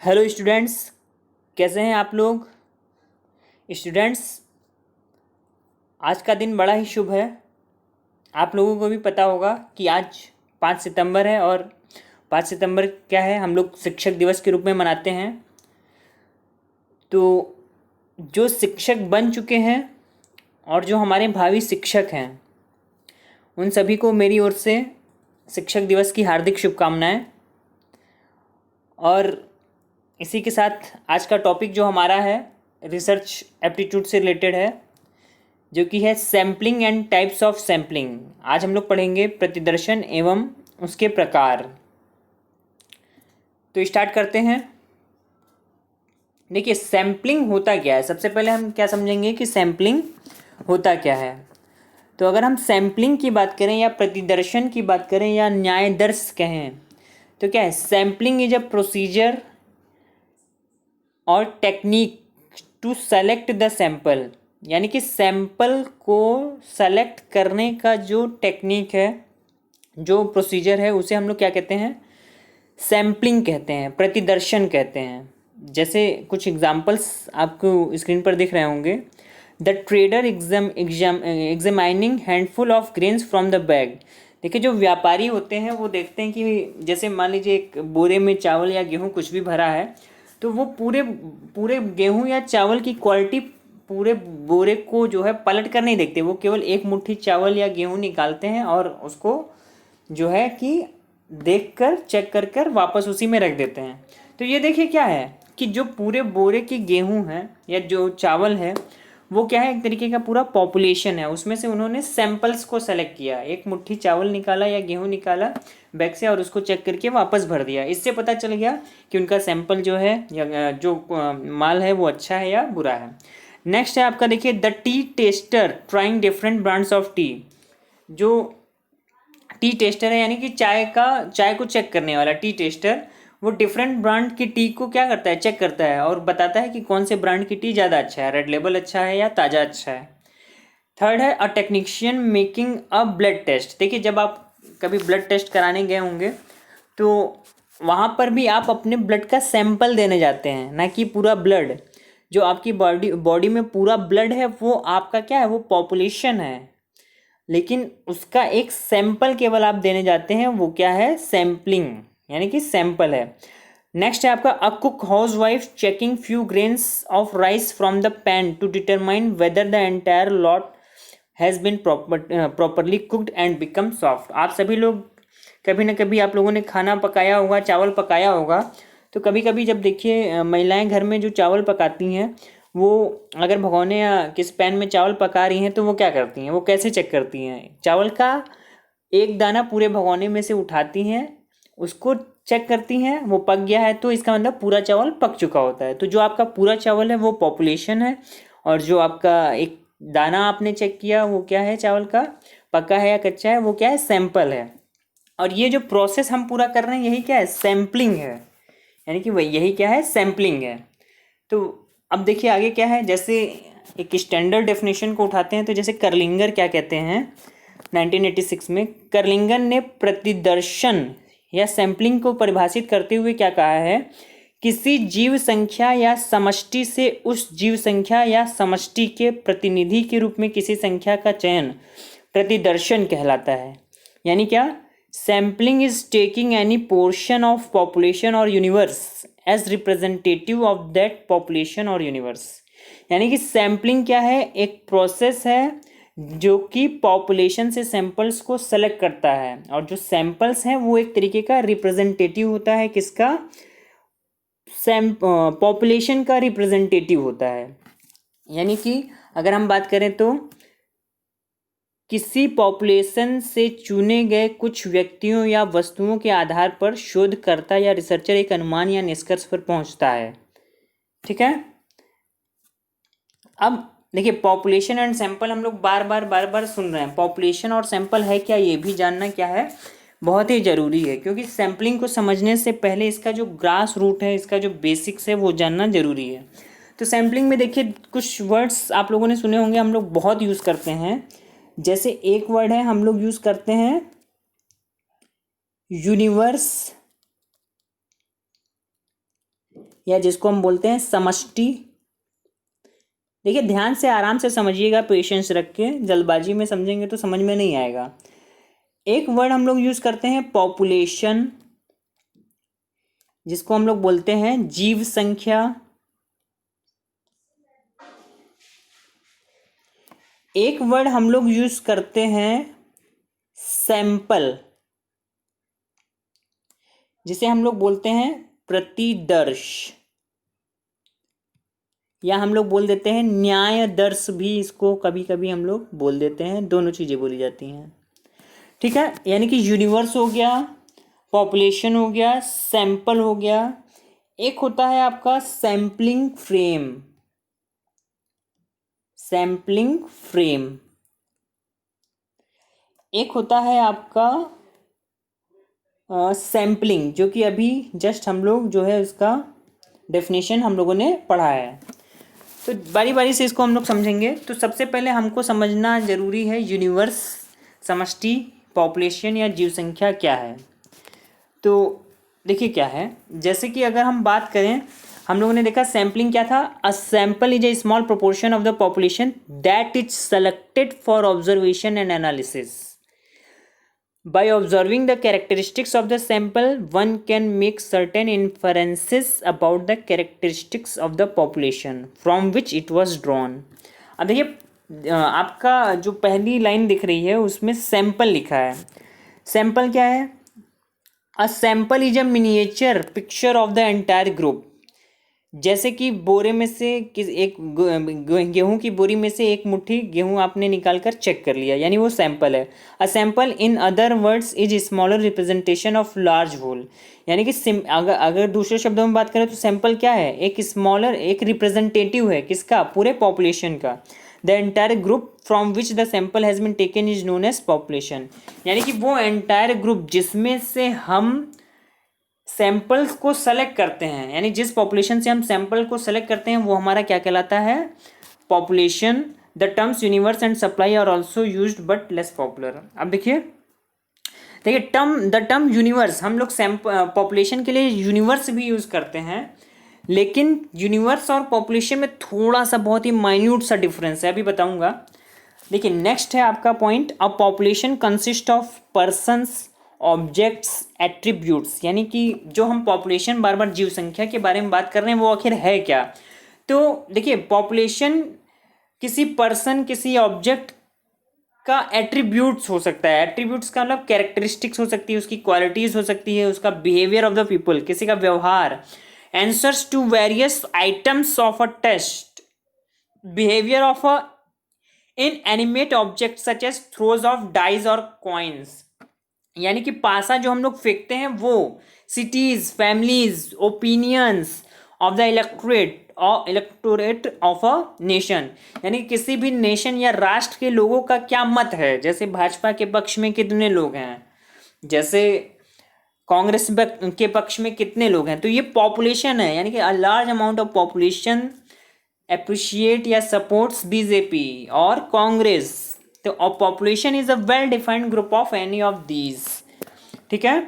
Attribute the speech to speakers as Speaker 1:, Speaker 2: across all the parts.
Speaker 1: Hello students, कैसे हैं आप लोग। स्टूडेंट्स, आज का दिन बड़ा ही शुभ है। आप लोगों को भी पता होगा कि आज 5 सितंबर है और 5 सितंबर क्या है, हम लोग शिक्षक दिवस के रूप में मनाते हैं। तो जो शिक्षक बन चुके हैं और जो हमारे भावी शिक्षक हैं, उन सभी को मेरी ओर से शिक्षक दिवस की हार्दिक शुभकामनाएं। और इसी के साथ आज का टॉपिक जो हमारा है रिसर्च एप्टीट्यूड से रिलेटेड है, जो कि है sampling and types of sampling. आज हम लोग पढ़ेंगे प्रतिदर्शन एवं उसके प्रकार। तो स्टार्ट करते हैं। देखिए, सैम्पलिंग होता क्या है। सबसे पहले हम क्या समझेंगे कि सैम्पलिंग होता क्या है। तो अगर हम सैम्पलिंग की बात करें या प्रतिदर्शन की बात करें या न्यायदर्श कहें, तो क्या है, सैम्पलिंग इज अ प्रोसीजर और technique to select the sample. यानी कि सैंपल को सेलेक्ट करने का जो टेक्निक है, जो प्रोसीजर है, उसे हम लोग क्या कहते हैं, सैम्पलिंग कहते हैं, प्रतिदर्शन कहते हैं। जैसे कुछ एग्जांपल्स आपको स्क्रीन पर दिख रहे होंगे। The trader examining handful of grains from the bag. देखिए, जो व्यापारी होते हैं वो देखते हैं कि जैसे मान लीजिए एक बोरे में चावल या गेहूँ कुछ भी भरा है, तो वो पूरे पूरे गेहूँ या चावल की क्वालिटी पूरे बोरे को जो है पलट कर नहीं देखते। वो केवल एक मुट्ठी चावल या गेहूँ निकालते हैं और उसको जो है कि देख कर चेक कर कर वापस उसी में रख देते हैं। तो ये देखिए क्या है कि जो पूरे बोरे की गेहूँ है या जो चावल है, वो क्या है, एक तरीके का पूरा पॉपुलेशन है। उसमें से उन्होंने सैंपल्स को सेलेक्ट किया, एक मुट्ठी चावल निकाला या गेहूँ निकाला बैग से और उसको चेक करके वापस भर दिया। इससे पता चल गया कि उनका सैंपल जो है या जो माल है वो अच्छा है या बुरा है। नेक्स्ट है आपका, देखिए, the T tester trying different brands of T. जो टी टेस्टर है यानी कि चाय को चेक करने वाला टी टेस्टर, वो डिफरेंट ब्रांड की टी को क्या करता है, चेक करता है और बताता है कि कौन से ब्रांड की टी ज़्यादा अच्छा है, रेड लेबल अच्छा है या ताज़ा अच्छा है। थर्ड है a technician making a blood test. देखिए, जब आप कभी ब्लड टेस्ट कराने गए होंगे तो वहाँ पर भी आप अपने ब्लड का सैंपल देने जाते हैं, ना कि पूरा ब्लड। जो आपकी बॉडी बॉडी में पूरा ब्लड है वो आपका क्या है, वो पॉपुलेशन है, लेकिन उसका एक सैंपल केवल आप देने जाते हैं, वो क्या है, सैम्पलिंग यानी कि सैंपल है। नेक्स्ट है आपका a cook housewife checking few grains of rice from the pan to determine whether the entire lot has been properly cooked and become soft. आप सभी लोग कभी ना कभी आप लोगों ने खाना पकाया होगा, चावल पकाया होगा। तो कभी कभी जब देखिए महिलाएं घर में जो चावल पकाती हैं, वो अगर भगोने या किस पैन में चावल पका रही हैं तो वो क्या करती हैं, वो कैसे चेक करती हैं, चावल का एक दाना पूरे भगोने में से उठाती हैं, उसको चेक करती हैं, वो पक गया है तो इसका मतलब पूरा चावल पक चुका होता है। तो जो आपका पूरा चावल है वो पॉपुलेशन है, और जो आपका एक दाना आपने चेक किया वो क्या है, चावल का पका है या कच्चा है, वो क्या है, सैंपल है। और ये जो प्रोसेस हम पूरा कर रहे हैं यही क्या है, सैम्पलिंग है। यानी कि वही यही क्या है, सैम्पलिंग है। तो अब देखिए आगे क्या है। जैसे एक स्टैंडर्ड डेफिनेशन को उठाते हैं तो जैसे कर्लिंगर क्या कहते हैं, 1986 में कर्लिंगर ने प्रतिदर्शन या सैम्पलिंग को परिभाषित करते हुए क्या कहा है, किसी जीव संख्या या समष्टि से उस जीव संख्या या समष्टि के प्रतिनिधि के रूप में किसी संख्या का चयन प्रतिदर्शन कहलाता है। यानी क्या, sampling is taking any portion of population और universe as representative of that population और यूनिवर्स। यानी कि सैम्पलिंग क्या है, एक प्रोसेस है जो कि पॉपुलेशन से सैंपल्स को सेलेक्ट करता है, और जो सैंपल्स हैं वो एक तरीके का रिप्रेजेंटेटिव होता है, किसका, पॉपुलेशन का रिप्रेजेंटेटिव होता है। यानी कि अगर हम बात करें तो किसी पॉपुलेशन से चुने गए कुछ व्यक्तियों या वस्तुओं के आधार पर शोधकर्ता या रिसर्चर एक अनुमान या निष्कर्ष पर पहुंचता है। ठीक है। अब देखिए, पॉपुलेशन एंड सैंपल हम लोग बार बार सुन रहे हैं। पॉपुलेशन और सैंपल है क्या, ये भी जानना क्या है, बहुत ही ज़रूरी है, क्योंकि सैम्पलिंग को समझने से पहले इसका जो ग्रास रूट है, इसका जो बेसिक्स है वो जानना ज़रूरी है। तो सैम्पलिंग में देखिए कुछ वर्ड्स आप लोगों ने सुने होंगे, हम लोग बहुत यूज़ करते हैं। जैसे एक वर्ड है हम लोग यूज़ करते हैं यूनिवर्स या जिसको हम बोलते हैं समष्टि। देखिए ध्यान से आराम से समझिएगा, पेशेंस रख के, जल्दबाजी में समझेंगे तो समझ में नहीं आएगा। एक वर्ड हम लोग यूज करते हैं पॉपुलेशन, जिसको हम लोग बोलते हैं जीव संख्या। एक वर्ड हम लोग यूज करते हैं सैंपल, जिसे हम लोग बोलते हैं प्रतिदर्श, या हम लोग बोल देते हैं न्याय दर्श भी, इसको कभी कभी हम लोग बोल देते हैं, दोनों चीज़ें बोली जाती हैं। ठीक है, यानी कि यूनिवर्स हो गया, पॉपुलेशन हो गया, सैंपल हो गया। एक होता है आपका सैम्पलिंग फ्रेम, सैम्पलिंग फ्रेम। एक होता है आपका सैम्पलिंग, जो कि अभी जस्ट हम लोग जो है उसका डेफिनेशन हम लोगों ने पढ़ा है। तो बारी बारी से इसको हम लोग समझेंगे। तो सबसे पहले हमको समझना ज़रूरी है यूनिवर्स, समष्टि, पॉपुलेशन या जीव संख्या क्या है। तो देखिए क्या है, जैसे कि अगर हम बात करें, हम लोगों ने देखा सैम्पलिंग क्या था, a sample is a small proportion of the population that is selected for observation and analysis. By observing the characteristics of the sample, one can make certain inferences about the characteristics of the population from which it was drawn. अब देखिए आपका जो पहली line दिख रही है उसमें sample लिखा है। सैंपल क्या है? A sample is a miniature picture of the entire group. जैसे कि बोरे में से एक गेहूं की बोरी में से एक मुट्ठी गेहूं आपने निकाल कर चेक कर लिया, यानी वो सैंपल है। A sample in other words is smaller representation of large whole. यानी कि अगर दूसरे शब्दों में बात करें तो सैंपल क्या है? एक स्मॉलर, एक रिप्रेजेंटेटिव है किसका? पूरे पॉपुलेशन का। The entire group from which the sample has been taken is known as population. यानी कि वो एंटायर ग्रुप जिसमें से हम सैंपल्स को सेलेक्ट करते हैं, यानी जिस पॉपुलेशन से हम सैंपल को सेलेक्ट करते हैं वो हमारा क्या कहलाता है? Population. The terms universe and supply are also used but less popular. अब देखिए द टर्म यूनिवर्स, हम लोग पॉपुलेशन के लिए यूनिवर्स भी यूज करते हैं, लेकिन यूनिवर्स और पॉपुलेशन में थोड़ा सा बहुत ही माइन्यूट सा डिफरेंस है, अभी बताऊंगा। देखिए नेक्स्ट है आपका point, a population consist of persons, objects, attributes. यानी कि जो हम पॉपुलेशन बार बार जीव संख्या के बारे में बात कर रहे हैं वो आखिर है क्या? तो देखिए पॉपुलेशन किसी पर्सन, किसी ऑब्जेक्ट का एट्रीब्यूट्स हो सकता है। एट्रीब्यूट्स का मतलब कैरेक्टरिस्टिक्स हो सकती है, उसकी क्वालिटीज हो सकती है, उसका बिहेवियर ऑफ द पीपल, किसी का व्यवहार, answers to various items of a test, behaviour of a inanimate object such as throws of dice और कॉइन्स। यानी कि पासा जो हम लोग फेंकते हैं वो cities, families, opinions of the electorate of a nation. यानी किसी भी नेशन या राष्ट्र के लोगों का क्या मत है। जैसे भाजपा के पक्ष में कितने लोग हैं, जैसे कांग्रेस के पक्ष में कितने लोग हैं, तो ये पॉपुलेशन है। यानी कि a large amount of population appreciate या सपोर्ट्स बीजेपी और कांग्रेस। तो population is a well defined group of any of these. ठीक है,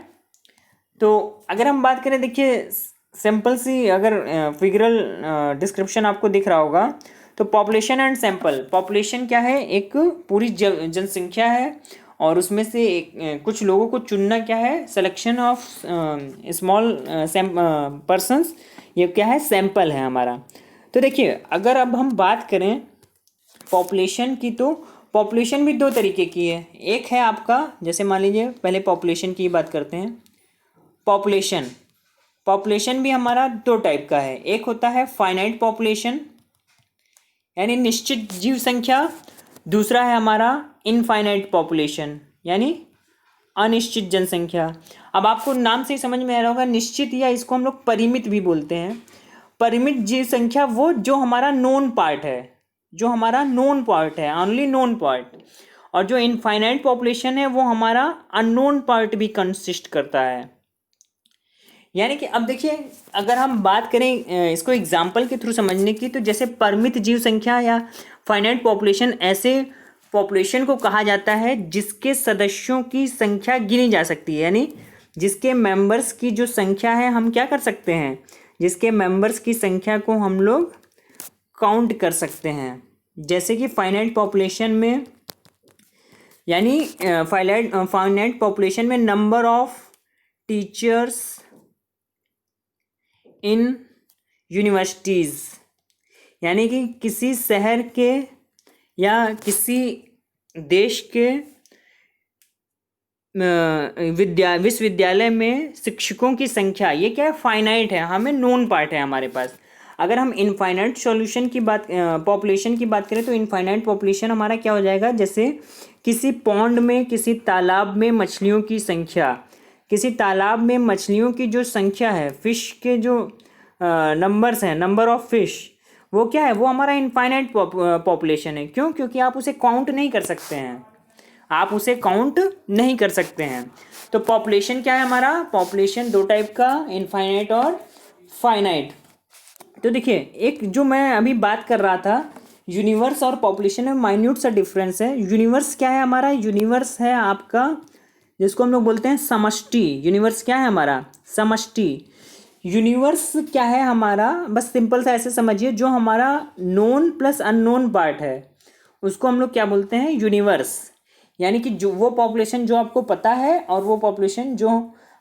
Speaker 1: तो अगर हम बात करें, देखिए सिंपल सी अगर फिगरल डिस्क्रिप्शन आपको दिख रहा होगा, तो पॉपुलेशन एंड सैंपल। पॉपुलेशन क्या है? एक पूरी जनसंख्या है और उसमें से कुछ लोगों को चुनना क्या है? सिलेक्शन ऑफ स्मॉल पर्सन्स, ये क्या है? सैंपल है हमारा। तो देखिए अगर अब हम बात करें पॉपुलेशन की, तो पॉपुलेशन भी दो तरीके की है। एक है आपका, जैसे मान लीजिए पहले पॉपुलेशन की बात करते हैं। पॉपुलेशन भी हमारा दो टाइप का है। एक होता है फाइनाइट पॉपुलेशन, यानी निश्चित जीव संख्या। दूसरा है हमारा इनफाइनाइट पॉपुलेशन, यानी अनिश्चित जनसंख्या। अब आपको नाम से ही समझ में आ रहा होगा, निश्चित या इसको हम लोग परिमित भी बोलते हैं। परिमित जीव संख्या वो जो हमारा नोन पार्ट है, जो हमारा नोन पार्ट है, ओनली नोन पार्ट। और जो इनफाइनाइट पॉपुलेशन है वो हमारा अननोन पार्ट भी कंसिस्ट करता है। यानी कि अब देखिए अगर हम बात करें इसको एग्जाम्पल के थ्रू समझने की, तो जैसे परिमित जीव संख्या या फाइनाइट पॉपुलेशन, ऐसे पॉपुलेशन को कहा जाता है जिसके सदस्यों की संख्या गिनी जा सकती है। यानी जिसके मेंबर्स की जो संख्या है हम क्या कर सकते हैं? जिसके मेंबर्स की संख्या को हम लोग काउंट कर सकते हैं। जैसे कि फाइनाइट पॉपुलेशन में, यानी फाइनाइट पॉपुलेशन में number of teachers in universities, यानी कि किसी शहर के या किसी देश के विश्वविद्यालय में शिक्षकों की संख्या, ये क्या है, फाइनाइट है, हमें नोन पार्ट है हमारे पास। अगर हम इनफाइनाइट सॉल्यूशन की बात, पॉपुलेशन की बात करें, तो इनफाइनाइट पॉपुलेशन हमारा क्या हो जाएगा, जैसे किसी पॉन्ड में, किसी तालाब में मछलियों की संख्या, किसी तालाब में मछलियों की जो संख्या है, फिश के जो नंबर्स हैं, नंबर ऑफ फिश, वो क्या है, वो हमारा इनफाइनाइट पॉपुलेशन है। क्यों? क्योंकि आप उसे काउंट नहीं कर सकते हैं, आप उसे काउंट नहीं कर सकते हैं। तो पॉपुलेशन क्या है हमारा, पॉपुलेशन दो टाइप का, इनफाइनाइट और फाइनाइट। तो देखिए, एक जो मैं अभी बात कर रहा था, यूनिवर्स और पॉपुलेशन में माइन्यूट सा डिफरेंस है। यूनिवर्स क्या है हमारा, यूनिवर्स है आपका, जिसको हम लोग बोलते हैं समष्टि। यूनिवर्स क्या है हमारा, समष्टि। यूनिवर्स क्या है हमारा, बस सिंपल सा ऐसे समझिए, जो हमारा नोन प्लस अननोन पार्ट है उसको हम लोग क्या बोलते हैं, यूनिवर्स। यानी कि जो वो पॉपुलेशन जो आपको पता है और वो पॉपुलेशन जो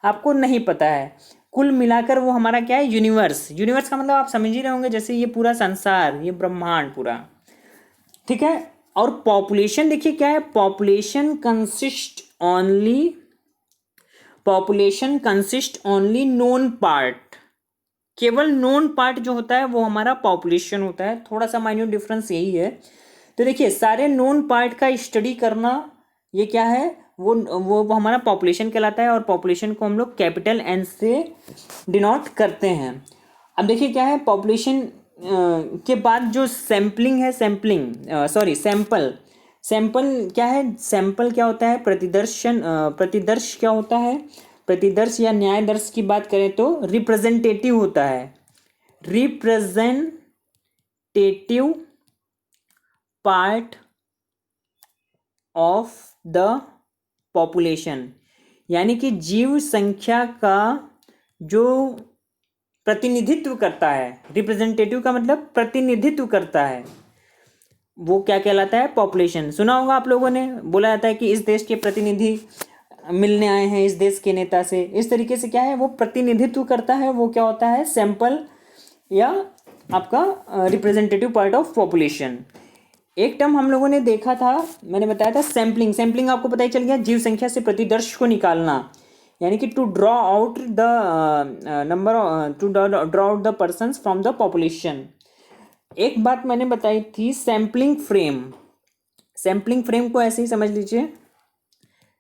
Speaker 1: आपको नहीं पता है, कुल मिलाकर वो हमारा क्या है, यूनिवर्स। यूनिवर्स का मतलब आप समझ ही रहे होंगे, जैसे ये पूरा संसार, ये ब्रह्मांड पूरा, ठीक है। और पॉपुलेशन देखिए क्या है, population consist only known part. केवल नोन पार्ट जो होता है वो हमारा पॉपुलेशन होता है। थोड़ा सा माइन्यूट डिफरेंस यही है। तो देखिए, सारे नोन पार्ट का स्टडी करना, ये क्या है, वो हमारा पॉपुलेशन कहलाता है। और पॉपुलेशन को हम लोग कैपिटल एन से डिनोट करते हैं। अब देखिए क्या है, पॉपुलेशन के बाद जो सैम्पलिंग है, सैंपल क्या है, सैंपल क्या होता है, प्रतिदर्श क्या होता है, प्रतिदर्श या न्यायदर्श की बात करें तो रिप्रेजेंटेटिव होता है, representative part of the population, यानी कि जीव संख्या का जो प्रतिनिधित्व करता है। रिप्रेजेंटेटिव का मतलब प्रतिनिधित्व करता है, वो क्या कहलाता है, पॉपुलेशन। सुना होगा आप लोगों ने, बोला जाता है कि इस देश के प्रतिनिधि मिलने आए हैं इस देश के नेता से। इस तरीके से क्या है, वो प्रतिनिधित्व करता है, वो क्या होता है, सैंपल या आपका रिप्रेजेंटेटिव पार्ट ऑफ पॉपुलेशन। एक टर्म हम लोगों ने देखा था, मैंने बताया था सैम्पलिंग। सैम्पलिंग आपको पता ही चल गया, जीव संख्या से प्रतिदर्श को निकालना, यानी कि to draw out the persons from the population. एक बात मैंने बताई थी, सैम्पलिंग फ्रेम। सैम्पलिंग फ्रेम को ऐसे ही समझ लीजिए।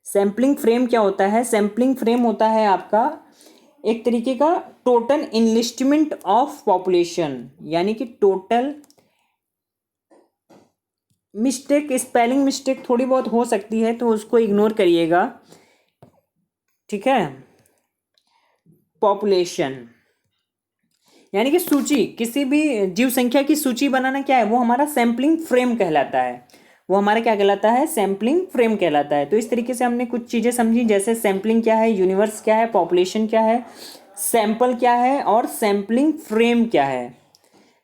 Speaker 1: सैम्पलिंग फ्रेम क्या होता है, सैम्पलिंग फ्रेम होता है आपका एक तरीके का टोटल इनलिस्टमेंट ऑफ पॉपुलेशन, यानी कि टोटल मिस्टेक, स्पेलिंग मिस्टेक थोड़ी बहुत हो सकती है तो उसको इग्नोर करिएगा, ठीक है। पॉपुलेशन यानी कि सूची, किसी भी जीव संख्या की सूची बनाना क्या है, वो हमारा सैम्पलिंग फ्रेम कहलाता है। वो हमारा क्या कहलाता है, सैम्पलिंग फ्रेम कहलाता है। तो इस तरीके से हमने कुछ चीज़ें समझी, जैसे सैम्पलिंग क्या है, यूनिवर्स क्या है, पॉपुलेशन क्या है, सैंपल क्या है और सैम्पलिंग फ्रेम क्या है,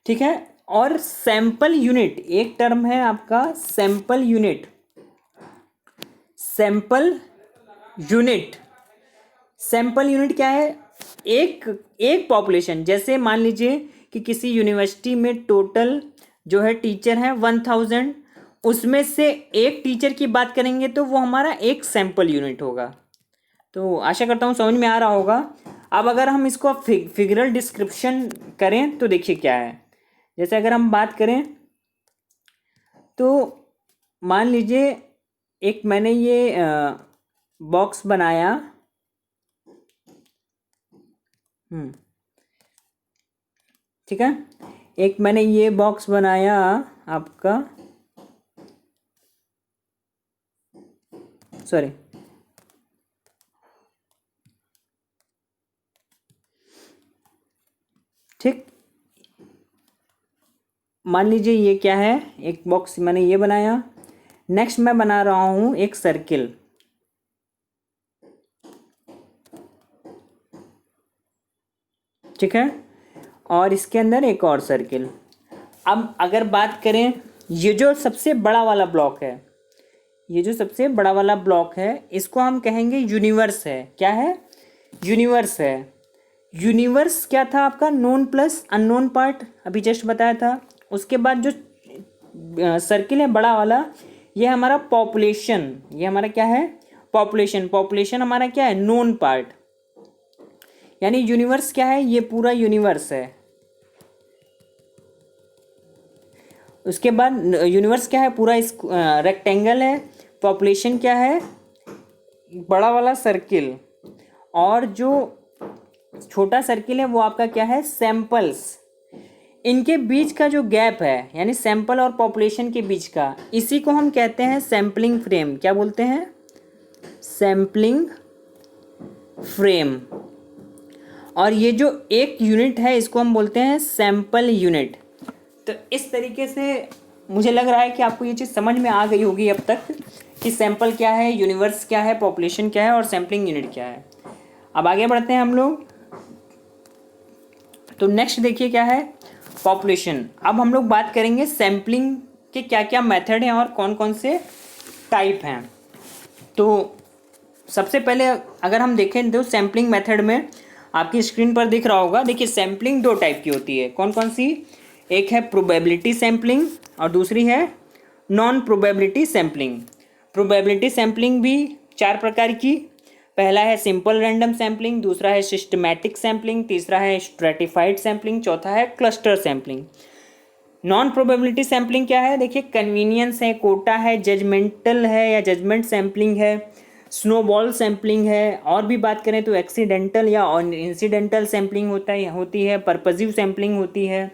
Speaker 1: ठीक है। और सैंपल यूनिट एक टर्म है आपका, सैंपल यूनिट। सैंपल यूनिट क्या है, एक पॉपुलेशन। जैसे मान लीजिए कि किसी यूनिवर्सिटी में टोटल जो है टीचर है 1000, उसमें से एक टीचर की बात करेंगे तो वो हमारा एक सैंपल यूनिट होगा। तो आशा करता हूँ समझ में आ रहा होगा। अब अगर हम इसको फिगरल डिस्क्रिप्शन करें तो देखिए क्या है, जैसे अगर हम बात करें तो मान लीजिए एक मैंने ये बॉक्स बनाया, ठीक है, एक मैंने ये बॉक्स बनाया आपका, सॉरी, ठीक, मान लीजिए ये क्या है, एक बॉक्स मैंने ये बनाया। नेक्स्ट मैं बना रहा हूँ एक सर्किल, ठीक है। और इसके अंदर एक और सर्किल। अब अगर बात करें, ये जो सबसे बड़ा वाला ब्लॉक है, ये जो सबसे बड़ा वाला ब्लॉक है, इसको हम कहेंगे यूनिवर्स है। क्या है? यूनिवर्स है। यूनिवर्स क्या था आपका? नोन प्लस अननोन पार्ट, अभी जस्ट बताया था। उसके बाद जो सर्किल है बड़ा वाला, ये हमारा पॉपुलेशन, ये हमारा क्या है? पॉपुलेशन। पॉपुलेशन हमारा क्या है? Known part. यानी यूनिवर्स क्या है? ये पूरा यूनिवर्स है। उसके बाद यूनिवर्स क्या है? पूरा इस रेक्टेंगल है। पॉपुलेशन क्या है? बड़ा वाला सर्किल। और जो छोटा सर्किल है वो आपका क्या है? सैंपल्स। इनके बीच का जो गैप है, यानी सैंपल और पॉपुलेशन के बीच का, इसी को हम कहते हैं सैंपलिंग फ्रेम। क्या बोलते हैं? Sampling frame. और ये जो एक यूनिट है, इसको हम बोलते हैं सैंपल यूनिट। तो इस तरीके से मुझे लग रहा है कि आपको ये चीज़ समझ में आ गई होगी अब तक कि सैंपल क्या है, यूनिवर्स क्या है, पॉपुलेशन क्या है और सैंपलिंग यूनिट क्या है। अब आगे बढ़ते हैं हम लोग। तो नेक्स्ट देखिए क्या है? पॉपुलेशन। अब हम लोग बात करेंगे सैंपलिंग के क्या क्या मेथड हैं और कौन कौन से टाइप हैं। तो सबसे पहले अगर हम देखें तो सैंपलिंग मेथड में आपकी स्क्रीन पर दिख रहा होगा, देखिए सैंपलिंग दो टाइप की होती है। कौन कौन सी? एक है प्रोबेबिलिटी सैंपलिंग और दूसरी है non probability sampling. Probability sampling भी 4 प्रकार की। पहला है सिंपल रैंडम सैंपलिंग, दूसरा है सिस्टमैटिक सैंपलिंग, तीसरा है स्ट्रेटिफाइड सैंपलिंग, चौथा है cluster sampling. Non probability sampling क्या है? देखिए कन्वीनियंस है, कोटा है, जजमेंटल है या जजमेंट सैंपलिंग है, स्नोबॉल सैंपलिंग है, और भी बात करें तो एक्सीडेंटल या इंसिडेंटल सैंपलिंग होती है, पर्पजिव सैंपलिंग होती है,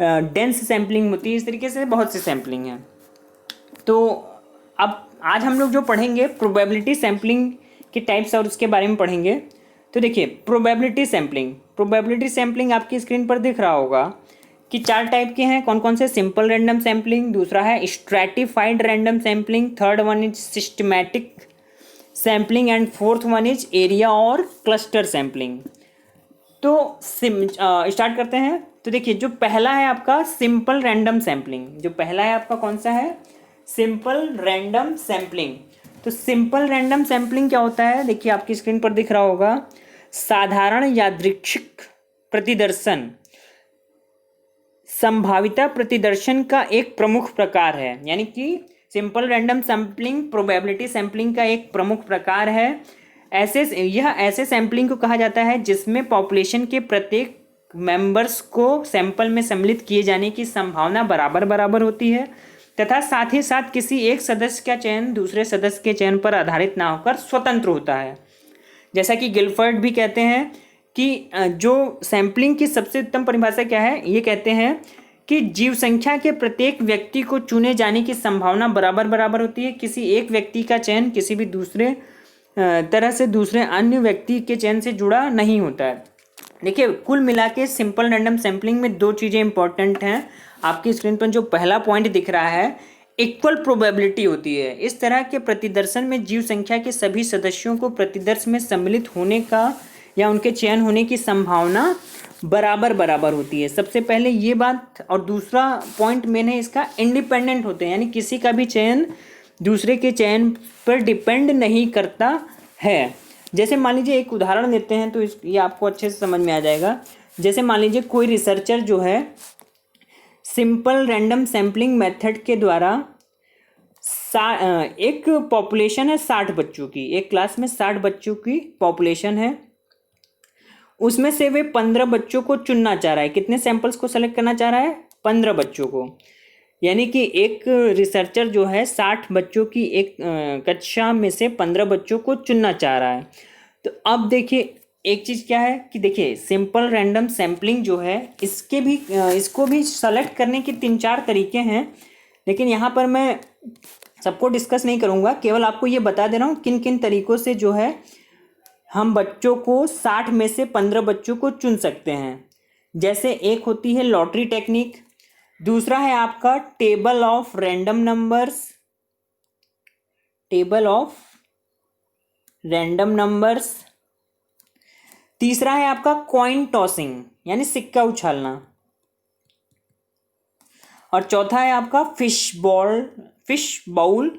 Speaker 1: डेंस सैंपलिंग होती है। इस तरीके से बहुत सी सैंपलिंग है। तो अब आज हम लोग जो पढ़ेंगे प्रोबेबिलिटी सैंपलिंग के टाइप्स और उसके बारे में पढ़ेंगे। तो देखिए प्रोबेबिलिटी सैंपलिंग, प्रोबेबिलिटी सैंपलिंग आपकी स्क्रीन पर दिख रहा होगा कि 4 टाइप के हैं। कौन कौन से? सिंपल रैंडम सैंपलिंग, दूसरा है stratified random sampling, third one is systematic sampling and fourth one is area और क्लस्टर सैंपलिंग। तो स्टार्ट करते हैं। तो देखिए जो पहला है आपका सिंपल रैंडम सैंपलिंग, जो पहला है आपका कौन सा है? Simple random sampling. तो सिंपल रैंडम सैंपलिंग क्या होता है? देखिए आपकी स्क्रीन पर दिख रहा होगा, साधारण यादृच्छिक प्रतिदर्शन संभाविता प्रतिदर्शन का एक प्रमुख प्रकार है। यानी कि simple random sampling probability sampling का एक प्रमुख प्रकार है। ऐसे सैंपलिंग को कहा जाता है जिसमें पॉपुलेशन के प्रत्येक मेंबर्स को सैंपल में सम्मिलित किए जाने की संभावना बराबर बराबर होती है तथा साथ ही साथ किसी एक सदस्य का चयन दूसरे सदस्य के चयन पर आधारित ना होकर स्वतंत्र होता है। जैसा कि गिलफर्ड भी कहते हैं कि जो सैंपलिंग की सबसे उत्तम परिभाषा क्या है, ये कहते हैं कि जीव संख्या के प्रत्येक व्यक्ति को चुने जाने की संभावना बराबर बराबर होती है। किसी एक व्यक्ति का चयन किसी भी दूसरे तरह से दूसरे अन्य व्यक्ति के चयन से जुड़ा नहीं होता है। देखिए कुल मिला के सिंपल रैंडम सैंपलिंग में 2 चीज़ें इंपॉर्टेंट हैं। आपकी स्क्रीन पर जो पहला पॉइंट दिख रहा है, इक्वल प्रोबेबिलिटी होती है। इस तरह के प्रतिदर्शन में जीव संख्या के सभी सदस्यों को प्रतिदर्श में सम्मिलित होने का या उनके चयन होने की संभावना बराबर बराबर होती है। सबसे पहले ये बात। और दूसरा पॉइंट मेन है इसका, इंडिपेंडेंट होते हैं, यानी किसी का भी चयन दूसरे के चयन पर डिपेंड नहीं करता है। जैसे मान लीजिए एक उदाहरण देते हैं तो ये आपको अच्छे से समझ में आ जाएगा। जैसे मान लीजिए कोई रिसर्चर जो है सिंपल रैंडम सैंपलिंग मेथड के द्वारा एक पॉपुलेशन है 60 बच्चों की, एक क्लास में 60 बच्चों की पॉपुलेशन है, उसमें से वे 15 बच्चों को चुनना चाह रहा है। कितने सैंपल्स को सेलेक्ट करना चाह रहा है? 15 बच्चों को। यानी कि एक रिसर्चर जो है 60 बच्चों की एक कक्षा में से 15 बच्चों को चुनना चाह रहा है। तो अब देखिए एक चीज़ क्या है कि देखिए सिंपल रैंडम सैंपलिंग जो है इसको भी सेलेक्ट करने के 3-4 तरीके हैं, लेकिन यहाँ पर मैं सबको डिस्कस नहीं करूँगा, केवल आपको ये बता दे रहा हूँ किन किन तरीक़ों से जो है हम बच्चों को 60 में से 15 बच्चों को चुन सकते हैं। जैसे एक होती है लॉटरी टेक्निक, दूसरा है आपका table of random numbers, table of random numbers, तीसरा है आपका कॉइन टॉसिंग यानी सिक्का उछालना। और चौथा है आपका फिश बाउल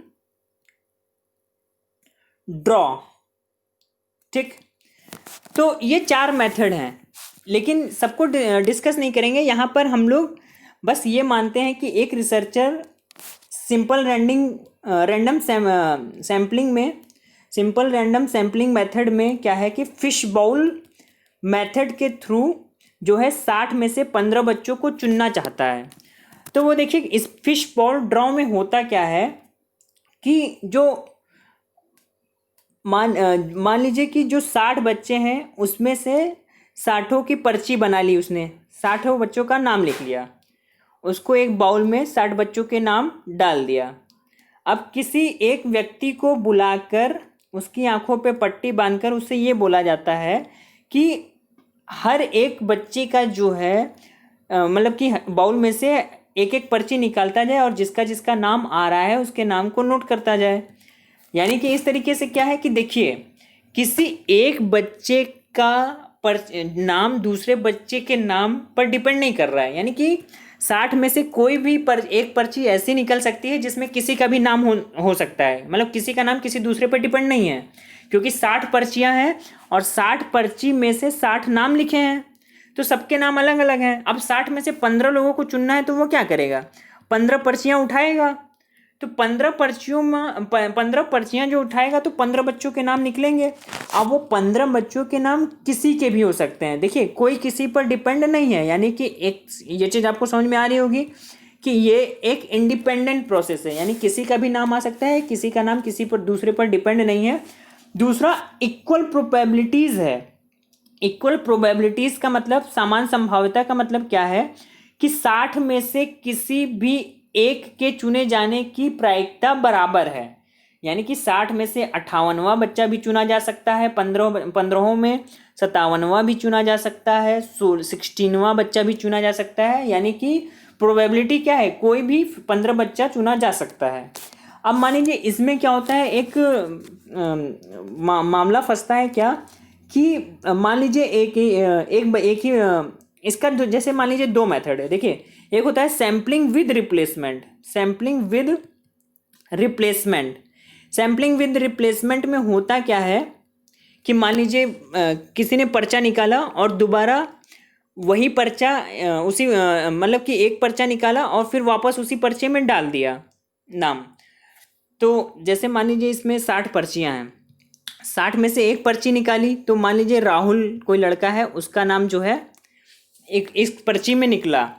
Speaker 1: ड्रॉ। ठीक, तो ये 4 मेथड हैं, लेकिन सबको डिस्कस नहीं करेंगे। यहाँ पर हम लोग बस ये मानते हैं कि एक researcher simple random sampling method में क्या है कि फिश बाउल मेथड के थ्रू जो है 60 में से 15 बच्चों को चुनना चाहता है। तो वो देखिए इस फिश बाउल ड्रॉ में होता क्या है कि जो मान लीजिए कि जो 60 बच्चे हैं उसमें से 60 की पर्ची बना ली उसने, 60 बच्चों का नाम लिख लिया, उसको एक बाउल में 60 बच्चों के नाम डाल दिया। अब किसी एक व्यक्ति को बुलाकर उसकी आंखों पे पट्टी बांधकर उससे ये बोला जाता है कि हर एक बच्चे का जो है मतलब कि बाउल में से एक एक पर्ची निकालता जाए और जिसका जिसका नाम आ रहा है उसके नाम को नोट करता जाए। यानी कि इस तरीके से क्या है कि देखिए किसी एक बच्चे का नाम दूसरे बच्चे के नाम पर डिपेंड नहीं कर रहा है। यानी कि 60 में से कोई भी एक पर्ची ऐसी निकल सकती है जिसमें किसी का भी नाम हो सकता है, मतलब किसी का नाम किसी दूसरे पर डिपेंड नहीं है, क्योंकि 60 पर्चियां हैं और 60 पर्ची में से 60 नाम लिखे हैं, तो सबके नाम अलग अलग हैं। अब 60 में से 15 लोगों को चुनना है तो वो क्या करेगा, 15 पर्चियां उठाएगा। तो 15 पर्चियां जो उठाएगा तो 15 बच्चों के नाम निकलेंगे। अब वो 15 बच्चों के नाम किसी के भी हो सकते हैं, देखिए कोई किसी पर डिपेंड नहीं है। यानी कि एक ये चीज़ आपको समझ में आ रही होगी कि ये एक इंडिपेंडेंट प्रोसेस है, यानी किसी का भी नाम आ सकता है, किसी का नाम किसी पर दूसरे पर डिपेंड नहीं है। दूसरा इक्वल प्रोबेबिलिटीज़ है। इक्वल प्रोबेबिलिटीज़ का मतलब समान संभाव्यता का मतलब क्या है कि 60 में से किसी भी एक के चुने जाने की प्रायिकता बराबर है। यानी कि 60 में से 58वां बच्चा भी चुना जा सकता है, 15 में 57वां भी चुना जा सकता है, 16वां बच्चा भी चुना जा सकता है। यानी कि प्रोबेबिलिटी क्या है, कोई भी 15 बच्चा चुना जा सकता है। अब मान लीजिए इसमें क्या होता है, एक मामला फंसता है क्या कि मान लीजिए एक ही इसका जैसे मान लीजिए 2 मेथड है। देखिए एक होता है sampling with replacement. Sampling with replacement में होता क्या है कि मान लीजिए किसी ने पर्चा निकाला और दोबारा वही पर्चा उसी मतलब कि एक पर्चा निकाला और फिर वापस उसी पर्चे में डाल दिया नाम। तो जैसे मान लीजिए इसमें 60 पर्चियां हैं, 60 में से एक पर्ची निकाली, तो मान लीजिए राहुल कोई लड़का है, उसका नाम जो है एक इस पर्ची में निकला,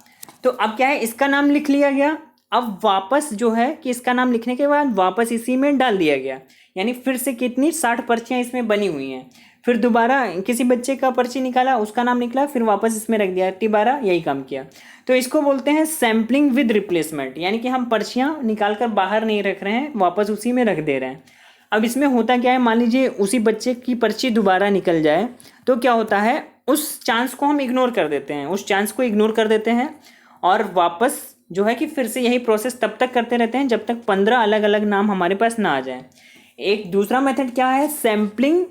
Speaker 1: तो अब क्या है इसका नाम लिख लिया गया। अब वापस जो है कि इसका नाम लिखने के बाद वापस इसी में डाल दिया गया, यानी फिर से कितनी 60 पर्चियाँ इसमें बनी हुई हैं। फिर दोबारा किसी बच्चे का पर्ची निकाला, उसका नाम निकला, फिर वापस इसमें रख दिया, दोबारा यही काम किया। तो इसको बोलते हैं सैम्पलिंग विद रिप्लेसमेंट, यानी कि हम पर्चियाँ निकाल कर बाहर नहीं रख रहे हैं, वापस उसी में रख दे रहे हैं। अब इसमें होता क्या है, मान लीजिए उसी बच्चे की पर्ची दोबारा निकल जाए तो क्या होता है, उस चांस को हम इग्नोर कर देते हैं, उस चांस को इग्नोर कर देते हैं और वापस जो है कि फिर से यही प्रोसेस तब तक करते रहते हैं जब तक 15 अलग अलग नाम हमारे पास ना आ जाए। एक दूसरा मेथड क्या है, सैम्पलिंग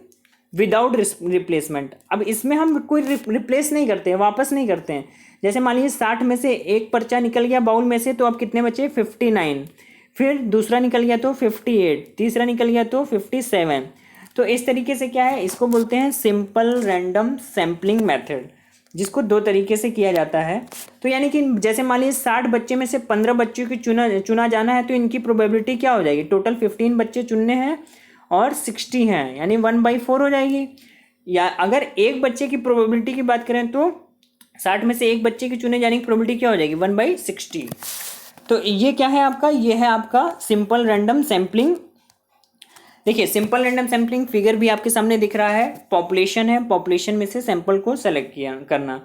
Speaker 1: विदाउट रिप्लेसमेंट। अब इसमें हम कोई रिप्लेस नहीं करते हैं, वापस नहीं करते हैं। जैसे मान लीजिए 60 में से एक पर्चा निकल गया बाउल में से, तो अब कितने बचे, 59। फिर दूसरा निकल गया तो 58, तीसरा निकल गया तो 57। तो इस तरीके से क्या है, इसको बोलते हैं सिंपल रैंडम सैम्पलिंग मेथड, जिसको 2 तरीके से किया जाता है। तो यानी कि जैसे मान लीजिए 60 बच्चे में से 15 बच्चों की चुना जाना है, तो इनकी प्रोबेबिलिटी क्या हो जाएगी, टोटल 15 बच्चे चुनने हैं और 60 हैं, यानी 1/4 हो जाएगी। या अगर एक बच्चे की प्रोबेबिलिटी की बात करें तो 60 में से एक बच्चे की चुने जाने की प्रोबेबिलिटी क्या हो जाएगी, 1/60। तो ये क्या है आपका, ये है आपका सिंपल रैंडम सैम्पलिंग। देखिए सिंपल रैंडम सैम्पलिंग फिगर भी आपके सामने दिख रहा है, पॉपुलेशन है, पॉपुलेशन में से सैंपल को सेलेक्ट करना।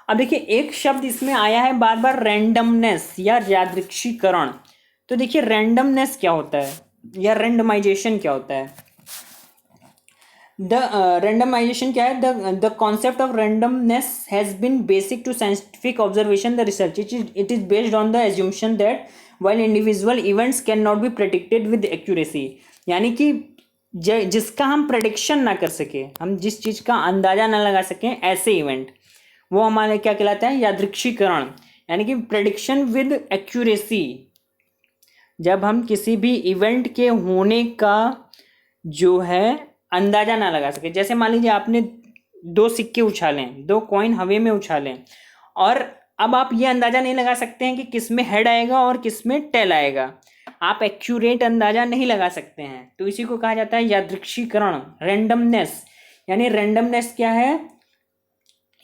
Speaker 1: अब देखिए एक शब्द इसमें आया है बार बार, रैंडमनेस या यादृच्छिकरण। तो देखिए रैंडमनेस क्या होता है या रैंडमाइजेशन क्या होता है। रैंडमाइजेशन क्या है, the concept of randomness has been basic to scientific observation the research. It is based on the assumption that while individual events can not be predicted with accuracy. यानी कि जिसका हम प्रेडिक्शन ना कर सके, हम जिस चीज़ का अंदाजा ना लगा सकें, ऐसे इवेंट, वो हमारे क्या कहलाता है, यादृच्छिकरण, यानी कि प्रेडिक्शन विद एक्यूरेसी। जब हम किसी भी इवेंट के होने का जो है अंदाजा ना लगा सके, जैसे मान लीजिए आपने 2 सिक्के उछालें, 2 कॉइन हवा में उछालें, और अब आप ये अंदाजा नहीं लगा सकते हैं कि किस में हेड आएगा और किस में टेल आएगा, आप एक्यूरेट अंदाजा नहीं लगा सकते हैं, तो इसी को कहा जाता है यादृच्छिकरण, रैंडमनेस। यानी रैंडमनेस क्या है,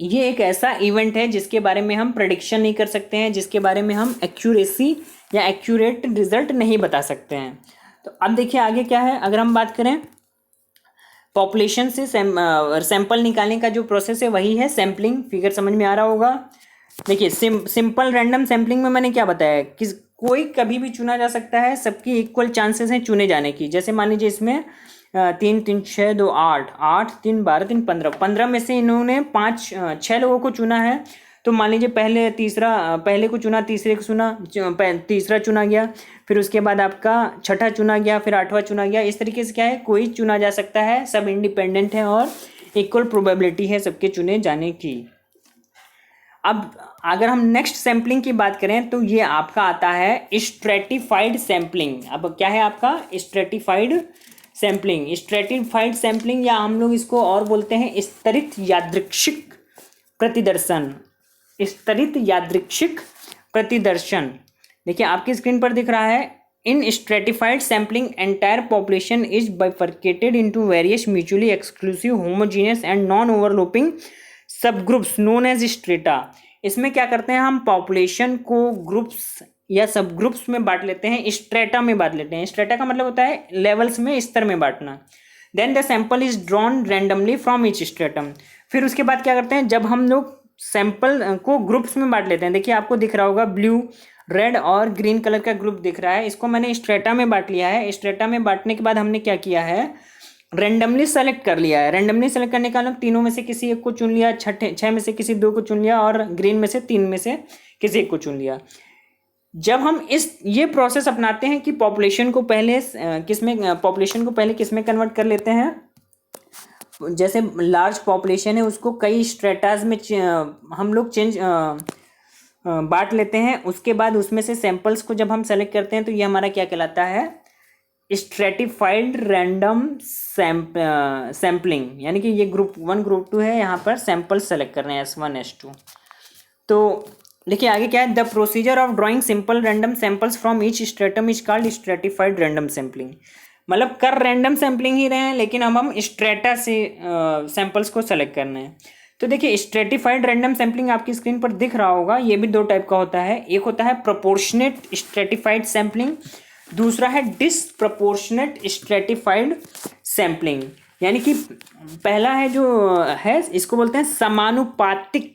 Speaker 1: ये एक ऐसा इवेंट है जिसके बारे में हम प्रेडिक्शन नहीं कर सकते हैं, जिसके बारे में हम एक्यूरेसी या एक्यूरेट रिजल्ट नहीं बता सकते हैं। तो अब देखिए आगे क्या है, अगर हम बात करें पॉपुलेशन से सैंपल निकालने का जो प्रोसेस है वही है सैम्पलिंग। फिगर समझ में आ रहा होगा। देखिए सिंपल रैंडम सैम्पलिंग में मैंने क्या बताया कि कोई कभी भी चुना जा सकता है, सबकी इक्वल चांसेस हैं चुने जाने की। जैसे मान लीजिए इसमें 3 3 6 2 8 8 3 12 3 15 15 में से इन्होंने 6 लोगों को चुना है। तो मान लीजिए पहले को चुना, तीसरे को चुना, तीसरा चुना गया, फिर उसके बाद आपका छठा चुना गया, फिर 8वां चुना गया। इस तरीके से क्या है, कोई चुना जा सकता है, सब इंडिपेंडेंट है और इक्वल प्रोबेबिलिटी है सबके चुने जाने की। अब अगर हम नेक्स्ट सैम्पलिंग की बात करें तो ये आपका आता है स्ट्रेटिफाइड सैम्पलिंग। अब क्या है आपका स्ट्रेटिफाइड सैम्पलिंग। स्ट्रेटिफाइड सैम्पलिंग या हम लोग इसको और बोलते हैं स्तरित यादृच्छिक प्रतिदर्शन। स्तरित यादृच्छिक प्रतिदर्शन, देखिए आपकी स्क्रीन पर दिख रहा है। In stratified sampling entire population is bifurcated into various mutually exclusive homogeneous and non overlapping sub groups known as strata. इसमें क्या करते हैं, हम पॉपुलेशन को ग्रुप्स या सब ग्रुप्स में बांट लेते हैं, स्ट्रेटा में बांट लेते हैं। स्ट्रेटा का मतलब होता है लेवल्स में, स्तर में बांटना। Then the sample is drawn randomly from each stratum. फिर उसके बाद क्या करते हैं, जब हम लोग सैंपल को ग्रुप्स में बांट लेते हैं, देखिए आपको दिख रहा होगा ब्लू, रेड और ग्रीन कलर का ग्रुप दिख रहा है, इसको मैंने स्ट्रेटा में बांट लिया है। स्ट्रेटा में बांटने के बाद हमने क्या किया है, रेंडमली सेलेक्ट कर लिया है। रेंडमली सेलेक्ट करने का मतलब तीनों में से किसी एक को चुन लिया, 6 में से किसी 2 को चुन लिया, और ग्रीन में से 3 में से किसी एक को चुन लिया। जब हम ये प्रोसेस अपनाते हैं कि पॉपुलेशन को पहले किस में कन्वर्ट कर लेते हैं, जैसे लार्ज पॉपुलेशन है उसको कई स्ट्रेटाज में हम लोग बांट लेते हैं। उसके बाद उसमें से सैंपल्स को जब हम सेलेक्ट करते हैं तो ये हमारा क्या कहलाता है, स्ट्रेटिफाइड रैंडम सैम्पलिंग। यानी कि ये ग्रुप 1 ग्रुप 2 है, यहाँ पर सैंपल सेलेक्ट कर रहे हैं S1 S2। तो देखिए आगे क्या है, the procedure of drawing simple random samples from each stratum is called stratified random sampling. मतलब कर रैंडम सैम्पलिंग ही रहे हैं, लेकिन अब हम स्ट्रेटा से सैंपल्स को सेलेक्ट करना है। तो देखिए स्ट्रेटिफाइड रैंडम सैम्पलिंग आपकी स्क्रीन पर दिख रहा होगा। ये भी 2 टाइप का होता है, एक होता है प्रोपोर्शनेट स्ट्रेटिफाइड सैम्पलिंग, दूसरा है डिसप्रोपोर्शनेट स्ट्रेटिफाइड सैम्पलिंग। यानी कि पहला है जो है इसको बोलते हैं समानुपातिक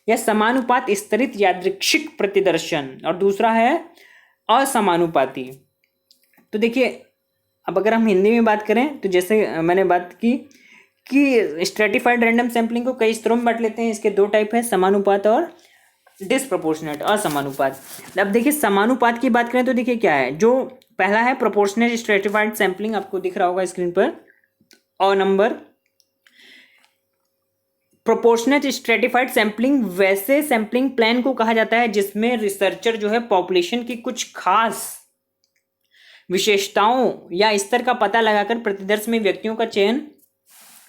Speaker 1: या समानुपात स्तरित यादृच्छिक प्रतिदर्शन, और दूसरा है असमानुपाती। तो देखिए अब अगर हम हिंदी में बात करें तो जैसे मैंने बात की कि स्ट्रेटिफाइड रैंडम सैम्पलिंग को कई स्तरों में बांट लेते हैं। इसके 2 टाइप है, समानुपात और डिसप्रोपोर्शनेट, असमानुपात। अब देखिए समानुपात की बात करें तो देखिए क्या है, जो पहला है प्रोपोर्शनेट स्ट्रेटिफाइड सैम्पलिंग, आपको दिख रहा होगा स्क्रीन पर, और नंबर प्रोपोर्शनेट स्ट्रेटिफाइड सैम्पलिंग वैसे सैम्पलिंग प्लान को कहा जाता है जिसमें रिसर्चर जो है पॉपुलेशन की कुछ खास विशेषताओं या स्तर का पता लगाकर प्रतिदर्श में व्यक्तियों का चयन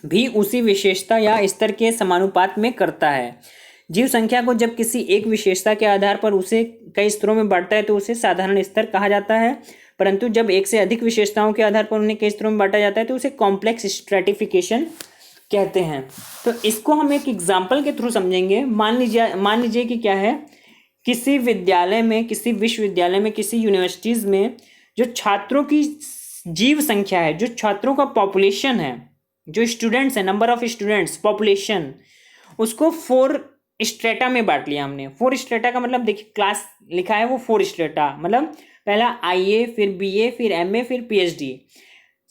Speaker 1: भी उसी विशेषता या स्तर के समानुपात में करता है। जीव संख्या को जब किसी एक विशेषता के आधार पर उसे कई स्तरों में बांटता है तो उसे साधारण स्तर कहा जाता है, परंतु जब एक से अधिक विशेषताओं के आधार पर उन्हें कई स्तरों में बांटा जाता है तो उसे कॉम्प्लेक्स स्ट्रेटिफिकेशन कहते हैं। तो इसको हम एक एग्जाम्पल के थ्रू समझेंगे। मान लीजिए कि क्या है, किसी विद्यालय में, किसी विश्वविद्यालय में, किसी यूनिवर्सिटीज़ में जो छात्रों की जीव संख्या है, जो छात्रों का पॉपुलेशन है, जो स्टूडेंट्स है, नंबर ऑफ स्टूडेंट्स, पॉपुलेशन, उसको 4 स्ट्रेटा में बांट लिया हमने। 4 स्ट्रेटा का मतलब देखिए क्लास लिखा है वो 4 स्ट्रेटा, मतलब पहला IA, फिर BA, फिर MA, फिर PhD।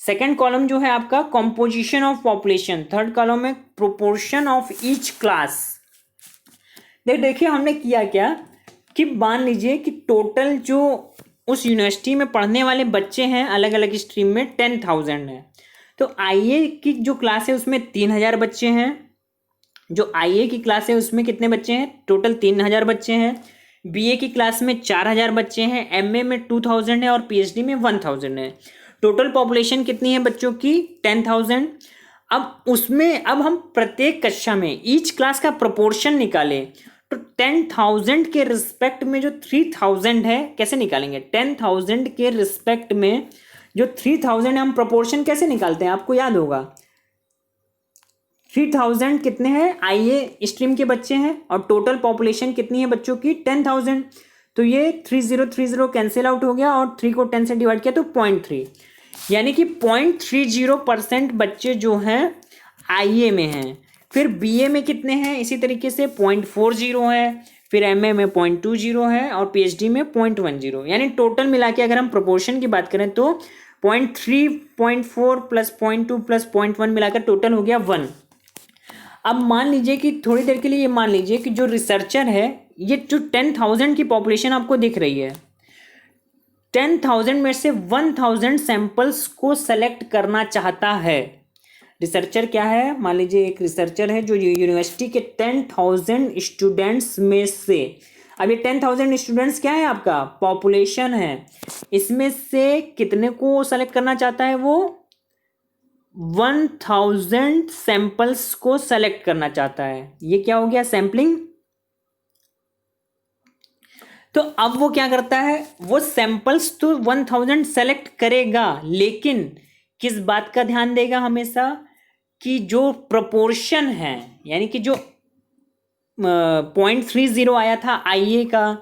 Speaker 1: सेकेंड कॉलम जो है आपका composition of population, third column में प्रोपोर्शन ऑफ ईच क्लास। देखिए हमने किया क्या कि मान लीजिए कि टोटल जो उस यूनिवर्सिटी में पढ़ने वाले बच्चे हैं अलग अलग स्ट्रीम में 10,000 है। तो IA की जो क्लास है उसमें 3000 बच्चे हैं, जो IA की क्लास है उसमें कितने बच्चे हैं, टोटल 3000 बच्चे हैं। BA की क्लास में 4000 बच्चे हैं, MA में 2000 है और PhD में 1000 है। टोटल पॉपुलेशन कितनी है बच्चों की, 10,000। अब उसमें अब हम प्रत्येक कक्षा में ईच क्लास का प्रोपोर्शन निकालें, तो 10,000 के रिस्पेक्ट में जो 3000 है कैसे निकालेंगे, 10,000 के रिस्पेक्ट में जो 3000 है हम प्रोपोर्शन कैसे निकालते हैं, आपको याद होगा। 3000 कितने हैं, IA स्ट्रीम के बच्चे हैं और टोटल पॉपुलेशन कितनी है बच्चों की, 10,000। तो ये 30 कैंसिल आउट हो गया और 3 को 10 से डिवाइड किया तो 0.3, यानी कि 0.30% बच्चे जो हैं IA में हैं। फिर BA में कितने हैं, इसी तरीके से 0.40 है, फिर MA में 0.20 है और PhD में 0.10, यानी टोटल मिला के अगर हम प्रोपोर्शन की बात करें तो 0.3, 0.4 प्लस 0.2 प्लस 0.1 मिलाकर टोटल हो गया 1। अब मान लीजिए कि थोड़ी देर के लिए ये मान लीजिए कि जो रिसर्चर है, ये जो 10,000 की पॉपुलेशन आपको दिख रही है, 10,000 में से 1,000 सैंपल्स को सेलेक्ट करना चाहता है। रिसर्चर क्या है, मान लीजिए एक रिसर्चर है जो यूनिवर्सिटी के 10,000 स्टूडेंट्स में से, अब ये 10,000 स्टूडेंट्स क्या है, आपका पॉपुलेशन है, इसमें से कितने को सेलेक्ट करना चाहता है, वो 1000 सैंपल्स को सेलेक्ट करना चाहता है। ये क्या हो गया, सैंपलिंग। तो अब वो क्या करता है, वो सैंपल्स तो 1000 सेलेक्ट करेगा, लेकिन किस बात का ध्यान देगा हमेशा, कि जो प्रोपोर्शन है, यानी कि जो 0.30 आया था IA का,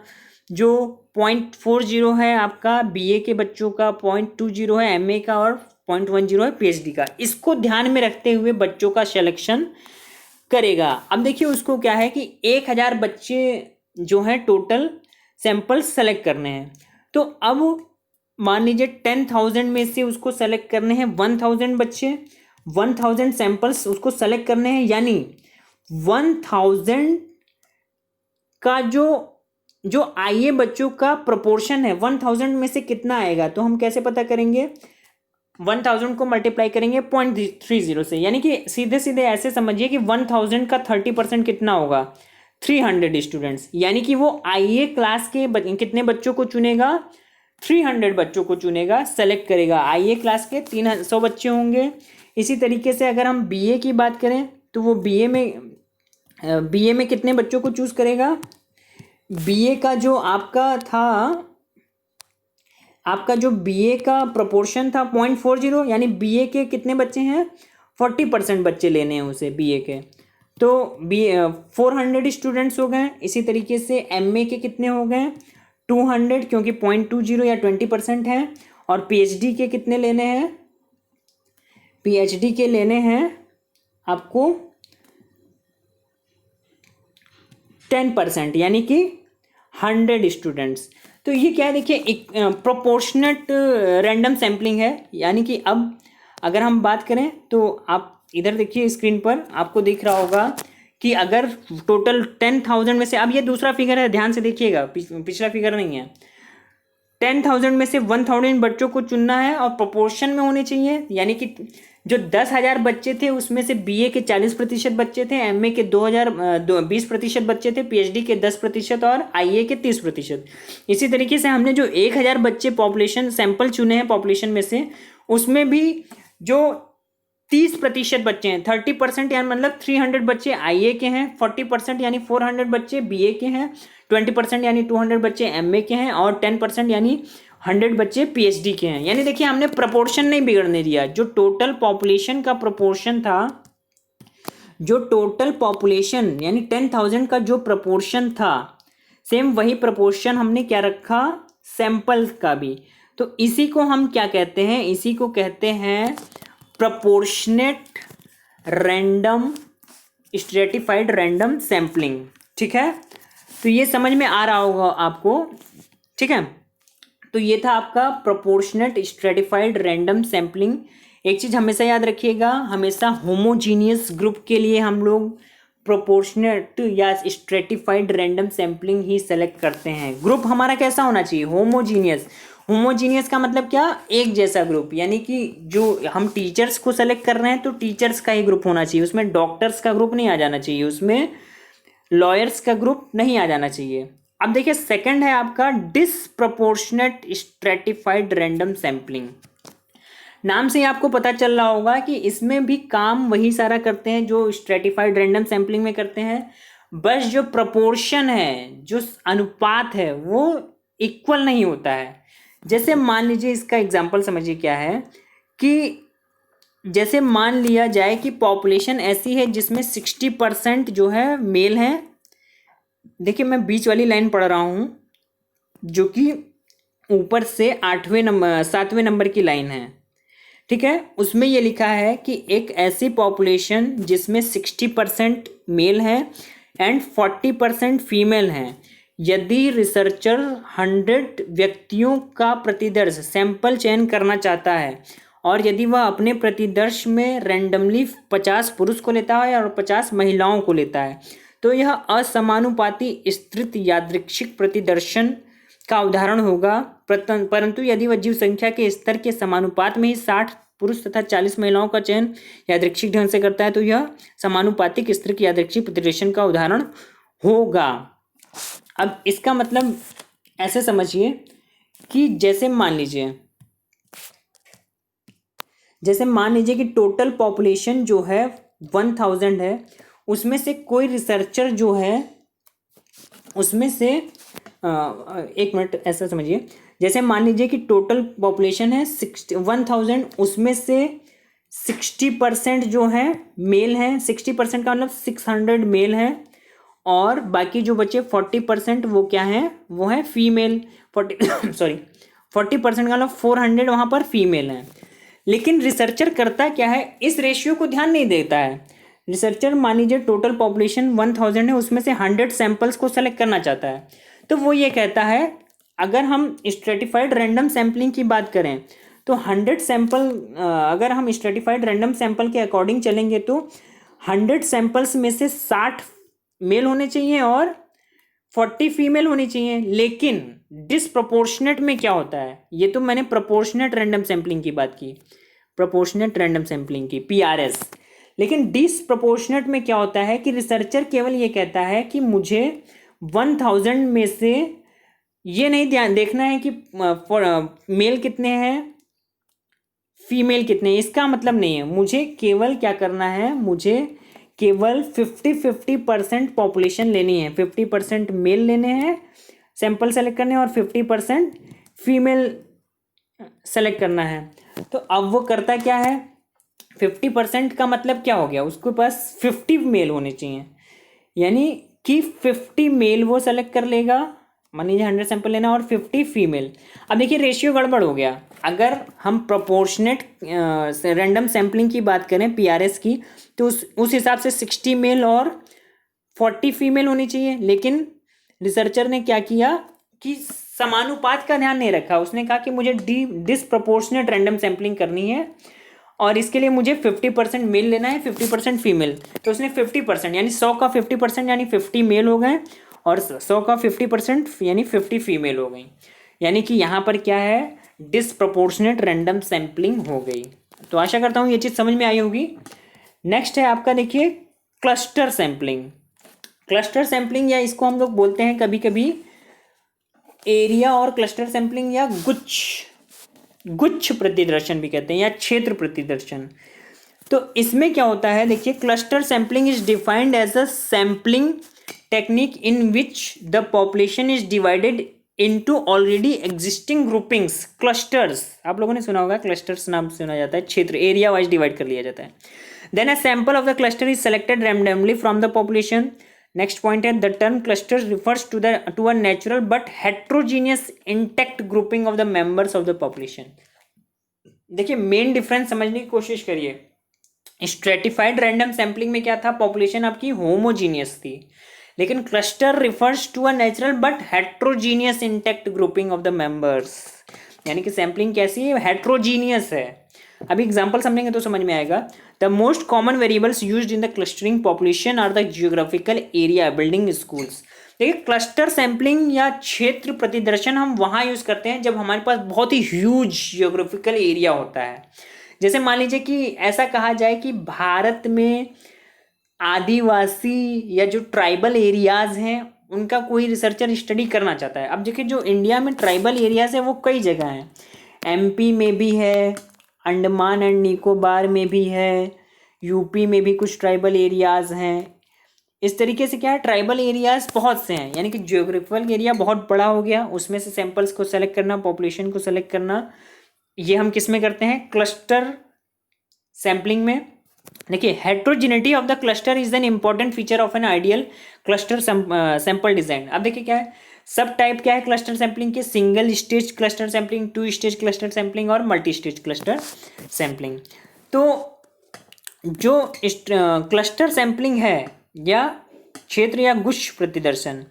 Speaker 1: जो 0.40 है आपका BA के बच्चों का, 0.20 है MA का और 0.10 है PhD का, इसको ध्यान में रखते हुए बच्चों का सिलेक्शन करेगा। अब देखिए उसको क्या है कि 1000 बच्चे जो हैं टोटल सैंपल सेलेक्ट करने हैं। तो अब मान लीजिए 10,000 में से उसको सेलेक्ट करने हैं 1000 बच्चे, 1000 सैंपल्स उसको सेलेक्ट करने हैं, यानी 1000 का जो IA बच्चों का प्रोपोर्शन है 1000 में से कितना आएगा, तो हम कैसे पता करेंगे, 1000 को मल्टीप्लाई करेंगे 0.30 से, यानी कि सीधे सीधे ऐसे समझिए कि 1000 का 30% कितना होगा, 300 स्टूडेंट्स, यानी कि वो IA क्लास के कितने बच्चों को चुनेगा, 300 बच्चों को चुनेगा, सेलेक्ट करेगा। IA क्लास के 300 बच्चे होंगे। इसी तरीके से अगर हम BA की बात करें तो वो BA में कितने बच्चों को चूज करेगा, BA का जो आपका था, आपका जो BA का प्रोपोर्शन था 0.40, यानी BA के कितने बच्चे हैं, 40% बच्चे लेने हैं उसे BA के, तो 400 स्टूडेंट्स हो गए। इसी तरीके से MA के कितने हो गए, 200, क्योंकि 0.20 या 20% है, और PhD के कितने लेने हैं, PhD के लेने हैं आपको 10%, यानी कि 100 स्टूडेंट्स। तो ये क्या है, देखिए एक प्रोपोर्शनेट रैंडम सैम्पलिंग है, यानी कि अब अगर हम बात करें तो आप इधर देखिए स्क्रीन पर आपको दिख रहा होगा कि अगर टोटल 10,000 में से, अब ये दूसरा फिगर है, ध्यान से देखिएगा, पिछला फिगर नहीं है, 10,000 में से 1000 बच्चों को चुनना है और प्रोपोर्शन में होने चाहिए, यानी कि जो 10,000 बच्चे थे उसमें से BA के 40% बच्चे थे, MA के 20% बच्चे थे, PhD के 10% और IA के 30%। इसी तरीके से हमने जो 1000 बच्चे पॉपुलेशन सैंपल चुने हैं पॉपुलेशन में से, उसमें भी जो 30% बच्चे हैं, 30% यानी मतलब 300 बच्चे IA के हैं, 40% यानी 400 बच्चे BA के हैं, 20% यानी 200 बच्चे MA के हैं और 10% यानी 100 बच्चे PhD के हैं। यानी देखिए हमने प्रपोर्शन नहीं बिगड़ने दिया, जो टोटल पॉपुलेशन का प्रपोर्शन था, जो टोटल पॉपुलेशन यानी 10,000 का जो प्रपोर्शन था, सेम वही प्रपोर्शन हमने क्या रखा, सैंपल का भी। तो इसी को हम क्या कहते हैं, इसी को कहते हैं proportionate random stratified random sampling. ठीक है, तो ये समझ में आ रहा होगा आपको। ठीक है, तो ये था आपका प्रोपोर्शनेट स्ट्रेटिफाइड रैंडम सैम्पलिंग। एक चीज़ हमेशा याद रखिएगा, हमेशा होमोजीनियस ग्रुप के लिए हम लोग प्रोपोर्शनेट या स्ट्रेटिफाइड रैंडम सैम्पलिंग ही सेलेक्ट करते हैं। ग्रुप हमारा कैसा होना चाहिए, होमोजीनियस। होमोजीनियस का मतलब क्या, एक जैसा ग्रुप, यानी कि जो हम टीचर्स को सेलेक्ट कर रहे हैं तो टीचर्स का ही ग्रुप होना चाहिए, उसमें डॉक्टर्स का ग्रुप नहीं आ जाना चाहिए, उसमें लॉयर्स का ग्रुप नहीं आ जाना चाहिए। अब देखिए सेकंड है आपका डिसप्रपोर्शनेट स्ट्रेटिफाइड रैंडम सैम्पलिंग। नाम से ही आपको पता चल रहा होगा कि इसमें भी काम वही सारा करते हैं जो स्ट्रेटिफाइड रैंडम सैम्पलिंग में करते हैं, बस जो प्रपोर्शन है, जो अनुपात है, वो इक्वल नहीं होता है। जैसे मान लीजिए, इसका एग्जांपल समझिए क्या है कि जैसे मान लिया जाए कि पॉपुलेशन ऐसी है जिसमें 60% जो है मेल है। देखिए मैं बीच वाली लाइन पढ़ रहा हूँ जो कि ऊपर से 7वें नंबर की लाइन है, ठीक है। उसमें ये लिखा है कि एक ऐसी पॉपुलेशन जिसमें 60% मेल है एंड 40% फीमेल हैं, यदि रिसर्चर 100 व्यक्तियों का प्रतिदर्श सैंपल चयन करना चाहता है और यदि वह अपने प्रतिदर्श में रैंडमली 50 पुरुष को लेता है और 50 महिलाओं को लेता है, तो यह असमानुपाती स्तृत यादृच्छिक प्रतिदर्शन का उदाहरण होगा। परंतु यदि वह जीव संख्या के स्तर के समानुपात में ही 60 पुरुष तथा 40 महिलाओं का चयन यादृच्छिक ढंग से करता है, तो यह समानुपातिक स्तर के यादृच्छिक प्रतिदर्शन का उदाहरण होगा। अब इसका मतलब ऐसे समझिए कि जैसे मान लीजिए कि टोटल पॉपुलेशन जो है 1000 है, उसमें से कोई रिसर्चर जो है उसमें से एक मिनट, ऐसा समझिए, जैसे मान लीजिए कि टोटल पॉपुलेशन है 1000, उसमें से 60% जो है मेल है, 60% का मतलब 600 मेल है, और बाकी जो बचे 40% वो क्या है, वो है फीमेल। 40% का मतलब 400 वहाँ पर फीमेल है। लेकिन रिसर्चर करता क्या है, इस रेशियो को ध्यान नहीं देता है। रिसर्चर मान लीजिए टोटल पॉपुलेशन 1000 है, उसमें से 100 सैंपल्स को सेलेक्ट करना चाहता है, तो वो ये कहता है अगर हम स्ट्रेटिफाइड रैंडम सैम्पलिंग की बात करें तो 100 सैंपल, अगर हम स्ट्रेटिफाइड रैंडम सैंपल के अकॉर्डिंग चलेंगे तो 100 सैंपल्स में से 60 मेल होने चाहिए और 40 फीमेल होनी चाहिए। लेकिन डिसप्रोपोर्शनेट में क्या होता है, ये तो मैंने प्रोपोर्शनेट रैंडम सैम्पलिंग की बात की, प्रोपोर्शनेट रैंडम सैम्पलिंग की, PRS। लेकिन डिसप्रोपोर्शनेट में क्या होता है कि रिसर्चर केवल ये कहता है कि मुझे 1000 में से ये नहीं ध्यान देखना है कि मेल कितने हैं फीमेल कितने हैं, इसका मतलब नहीं है। मुझे केवल क्या करना है, मुझे केवल 50-50% पॉपुलेशन लेनी है, 50% मेल लेने हैं सैंपल सेलेक्ट करने हैं और 50% फीमेल सेलेक्ट करना है। तो अब वो करता क्या है, 50% का मतलब क्या हो गया, उसके पास 50 मेल होने चाहिए, यानी कि 50 मेल वो सेलेक्ट कर लेगा, मान लीजिए 100 सैंपल लेना और 50 फीमेल। अब देखिए रेशियो गड़बड़ हो गया। अगर हम प्रोपोर्शनेट रैंडम सैम्पलिंग की बात करें PRS की, तो उस हिसाब से 60 मेल और 40 फीमेल होनी चाहिए। लेकिन रिसर्चर ने क्या किया कि समानुपात का ध्यान नहीं रखा, उसने कहा कि मुझे डिसप्रोपोर्शनेट रैंडम सैम्पलिंग करनी है और इसके लिए मुझे 50% मेल लेना है, 50% फीमेल। तो उसने 50% यानी 100 का 50% यानी 50 मेल हो गए और 100 का 50% यानी 50 फीमेल हो गई, यानी कि यहाँ पर क्या है, डिसप्रोपोर्शनेट रैंडम सैम्पलिंग हो गई। तो आशा करता हूँ ये चीज़ समझ में आई होगी। नेक्स्ट है आपका देखिए क्लस्टर सैम्पलिंग। क्लस्टर सैम्पलिंग या इसको हम लोग बोलते हैं कभी कभी एरिया और क्लस्टर सैम्पलिंग या गुच्छ प्रतिदर्शन भी कहते हैं या क्षेत्र प्रतिदर्शन। तो इसमें क्या होता है, देखिए cluster sampling is defined as a sampling technique in which the population is divided into already existing groupings. Clusters आप लोगों ने सुना होगा, क्लस्टर्स नाम सुना जाता है, क्षेत्र एरिया वाइज डिवाइड कर लिया जाता है। Then a sample of the cluster is selected randomly from the population. Next point है the term cluster refers to a natural but heterogeneous intact grouping of the members of the population. देखिए main difference समझने की कोशिश करिए। Stratified random sampling में क्या था, population आपकी होमोजीनियस थी, लेकिन cluster refers to a natural but heterogeneous intact grouping of the members, यानी कि सैम्पलिंग कैसी है, हेट्रोजीनियस है। अभी एग्जांपल समझेंगे तो समझ में आएगा। The most common variables used in the clustering population are the geographical area, building, schools. देखिए क्लस्टर सैम्पलिंग या क्षेत्र प्रतिदर्शन हम वहाँ यूज़ करते हैं जब हमारे पास बहुत ही ह्यूज जियोग्राफिकल एरिया होता है। जैसे मान लीजिए कि ऐसा कहा जाए कि भारत में आदिवासी या जो ट्राइबल एरियाज़ हैं उनका कोई रिसर्चर स्टडी करना चाहता है। अब देखिए जो इंडिया में ट्राइबल एरियाज़ हैं वो कई जगह हैं, एमपी में भी है, अंडमान एंड निकोबार में भी है, यूपी में भी कुछ ट्राइबल एरियाज़ हैं। इस तरीके से क्या है, ट्राइबल एरियाज़ बहुत से हैं, यानी कि जियोग्राफिकल एरिया बहुत बड़ा हो गया, उसमें से सैंपल्स को सेलेक्ट करना, पॉपुलेशन को सेलेक्ट करना, ये हम किस में करते हैं, क्लस्टर सैम्पलिंग में। देखिए heterogeneity of the cluster is an important feature of an ideal cluster sample design. अब देखिए क्या है, सब टाइप क्या है क्लस्टर सैम्पलिंग के, single stage cluster sampling, two stage cluster sampling और मल्टी स्टेज क्लस्टर सैम्पलिंग। तो जो क्लस्टर सैम्पलिंग है या क्षेत्र या गुच्छ प्रतिदर्शन,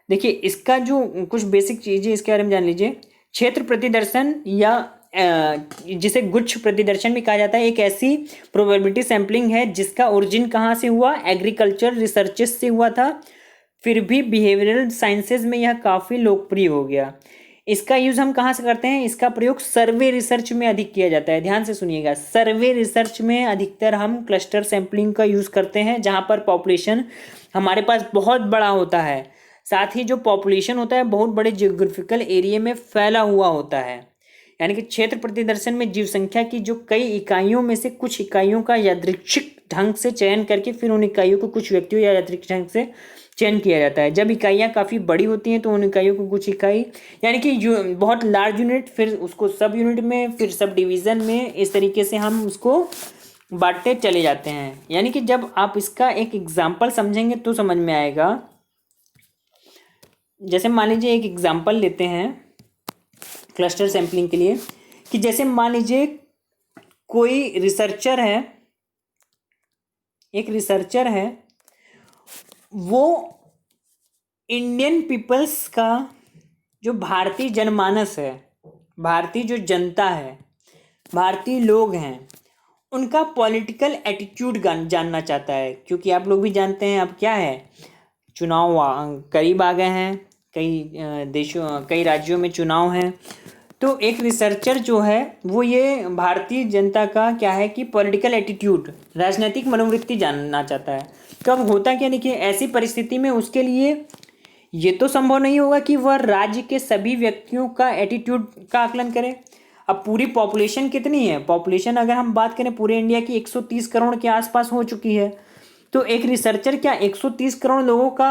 Speaker 1: देखिए इसका जो कुछ बेसिक चीज़ें इसके बारे में जान लीजिए। क्षेत्र प्रतिदर्शन या जिसे गुच्छ प्रतिदर्शन भी कहा जाता है, एक ऐसी प्रोबेबिलिटी सैम्पलिंग है जिसका ओरिजिन कहाँ से हुआ, एग्रीकल्चर रिसर्चेस से हुआ था, फिर भी बिहेवियरल साइंसेज में यह काफ़ी लोकप्रिय हो गया। इसका यूज़ हम कहाँ से करते हैं, इसका प्रयोग सर्वे रिसर्च में अधिक किया जाता है। ध्यान से सुनिएगा, सर्वे रिसर्च में अधिकतर हम क्लस्टर सैम्पलिंग का यूज़ करते हैं, जहाँ पर पॉपुलेशन हमारे पास बहुत बड़ा होता है, साथ ही जो पॉपुलेशन होता है बहुत बड़े जियोग्राफिकल एरिया में फैला हुआ होता है। यानी कि क्षेत्र प्रतिदर्शन में जीव संख्या की जो कई इकाइयों में से कुछ इकाइयों का यादृच्छिक ढंग से चयन करके फिर उन इकाइयों को कुछ व्यक्तियों या यादृच्छिक ढंग से चयन किया जाता है। जब इकाइयाँ काफ़ी बड़ी होती हैं तो उन इकाइयों को कुछ इकाई यानी कि बहुत लार्ज यूनिट, फिर उसको सब यूनिट में, फिर सब डिवीज़न में, इस तरीके से हम उसको बांटते चले जाते हैं। यानी कि जब आप इसका एक एग्जाम्पल समझेंगे तो समझ में आएगा। जैसे मान लीजिए एक एग्जाम्पल लेते हैं क्लस्टर सैम्पलिंग के लिए, कि जैसे मान लीजिए कोई रिसर्चर है, एक रिसर्चर है, वो इंडियन पीपल्स का जो भारतीय जनमानस है, भारतीय जो जनता है, भारतीय लोग हैं, उनका पॉलिटिकल एटीट्यूड जानना चाहता है। क्योंकि आप लोग भी जानते हैं अब क्या है, चुनाव करीब आ गए हैं, कई देशों कई राज्यों में चुनाव हैं। तो एक रिसर्चर जो है वो ये भारतीय जनता का क्या है कि पॉलिटिकल एटीट्यूड, राजनीतिक मनोवृत्ति जानना चाहता है। तो अब होता क्या, देखिए ऐसी परिस्थिति में उसके लिए ये तो संभव नहीं होगा कि वह राज्य के सभी व्यक्तियों का एटीट्यूड का आकलन करे। अब पूरी पॉपुलेशन कितनी है, पॉपुलेशन अगर हम बात करें पूरे इंडिया की 130 करोड़ के आसपास हो चुकी है। तो एक रिसर्चर क्या 130 करोड़ लोगों का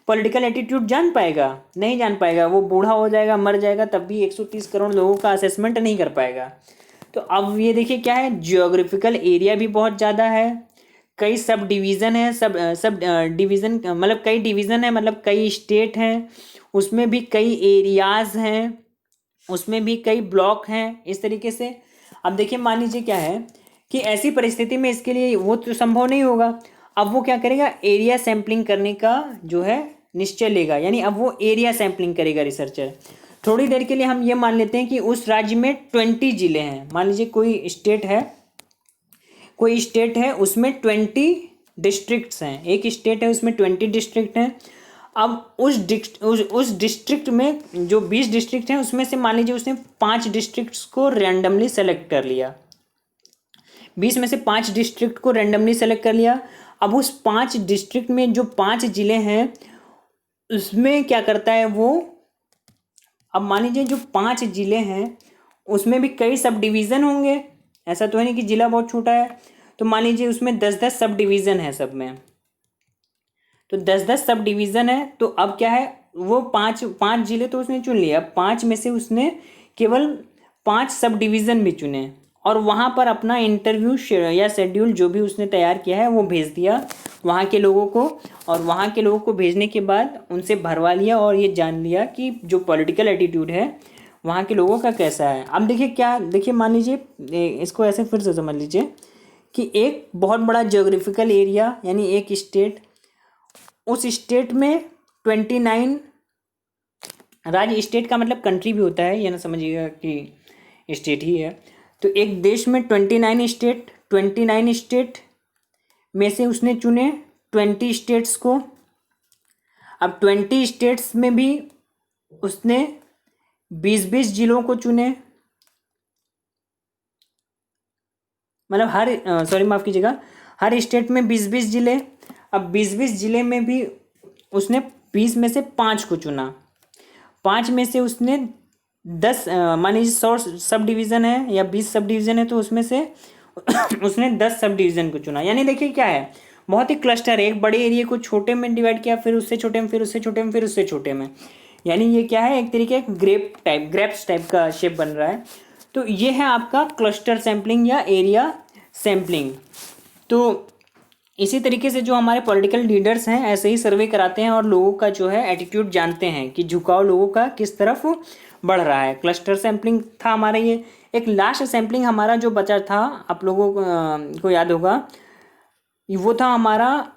Speaker 1: पॉलिटिकल एटीट्यूड जान पाएगा? नहीं जान पाएगा। वो बूढ़ा हो जाएगा, मर जाएगा, तब भी 130 करोड़ लोगों का असेसमेंट नहीं कर पाएगा। तो अब ये देखिए क्या है, जियोग्राफिकल एरिया भी बहुत ज़्यादा है, कई सब डिवीज़न है, सब डिवीज़न मतलब कई डिवीज़न है, मतलब कई स्टेट हैं, उसमें भी कई एरियाज़ हैं, उसमें भी कई ब्लॉक हैं, इस तरीके से। अब देखिए मान लीजिए क्या है कि ऐसी परिस्थिति में इसके लिए वो तो संभव नहीं होगा। अब वो क्या करेगा, एरिया सैम्पलिंग करने का जो है निश्चय लेगा, यानी अब वो एरिया सैम्पलिंग करेगा रिसर्चर। थोड़ी देर के लिए हम ये मान लेते हैं कि उस राज्य में 20 जिले हैं। मान लीजिए कोई स्टेट है, उसमें 20 डिस्ट्रिक्ट्स हैं, एक स्टेट है उसमें 20 डिस्ट्रिक्ट हैं। अब उस डिस्ट्रिक्ट में जो 20 डिस्ट्रिक्ट हैं उसमें से मान लीजिए उसने 5 डिस्ट्रिक्ट्स को रैंडमली सेलेक्ट कर लिया, 20 में से 5 डिस्ट्रिक्ट को रैंडमली सेलेक्ट कर लिया। अब उस 5 डिस्ट्रिक्ट में जो 5 जिले हैं उसमें क्या करता है वो, अब मान लीजिए जो 5 जिले हैं उसमें भी कई सब डिवीज़न होंगे, ऐसा तो है नहीं कि जिला बहुत छोटा है। तो मान लीजिए उसमें 10-10 सब डिवीज़न है सब में, तो 10-10 सब डिवीज़न है। तो अब क्या है, वो 5 जिले तो उसने चुन लिया, 5 में से उसने केवल 5 सब डिवीज़न भी चुने और वहाँ पर अपना इंटरव्यू या शेड्यूल जो भी उसने तैयार किया है वो भेज दिया वहाँ के लोगों को। और वहाँ के लोगों को भेजने के बाद उनसे भरवा लिया और ये जान लिया कि जो पॉलिटिकल एटीट्यूड है वहाँ के लोगों का कैसा है। अब देखिए मान लीजिए इसको ऐसे फिर से समझ लीजिए कि एक बहुत बड़ा जियोग्राफिकल एरिया यानी एक स्टेट, उस स्टेट में 29 राज्य, स्टेट का मतलब कंट्री भी होता है, ये ना समझिएगा कि स्टेट ही है। तो एक देश में 29 स्टेट में से उसने चुने 20 स्टेट्स को। अब 20 स्टेट्स में भी उसने 20-20 जिलों को चुने, मतलब माफ़ कीजिएगा, हर स्टेट में 20-20 जिले। अब 20-20 जिले में भी उसने 20 में से 5 को चुना, 5 में से उसने 10 मान लीजिए 100 सब डिवीज़न है या 20 सब डिवीज़न है, तो उसमें से उसने 10 सब डिवीज़न को चुना। यानी देखिए क्या है, बहुत ही क्लस्टर है, एक बड़े एरिया को छोटे में डिवाइड किया, फिर उससे छोटे में, फिर उससे छोटे में, फिर उससे छोटे में। यानी ये क्या है, एक तरीके का ग्रेप्स टाइप का शेप बन रहा है। तो ये है आपका क्लस्टर सैम्पलिंग या एरिया सैम्पलिंग। तो इसी तरीके से जो हमारे पॉलिटिकल लीडर्स हैं ऐसे ही सर्वे कराते हैं और लोगों का जो है एटीट्यूड जानते हैं कि झुकाव लोगों का किस तरफ बढ़ रहा है। क्लस्टर सैम्पलिंग था हमारा ये। एक लास्ट सैम्पलिंग हमारा जो बचा था, आप लोगों को याद होगा, वो था हमारा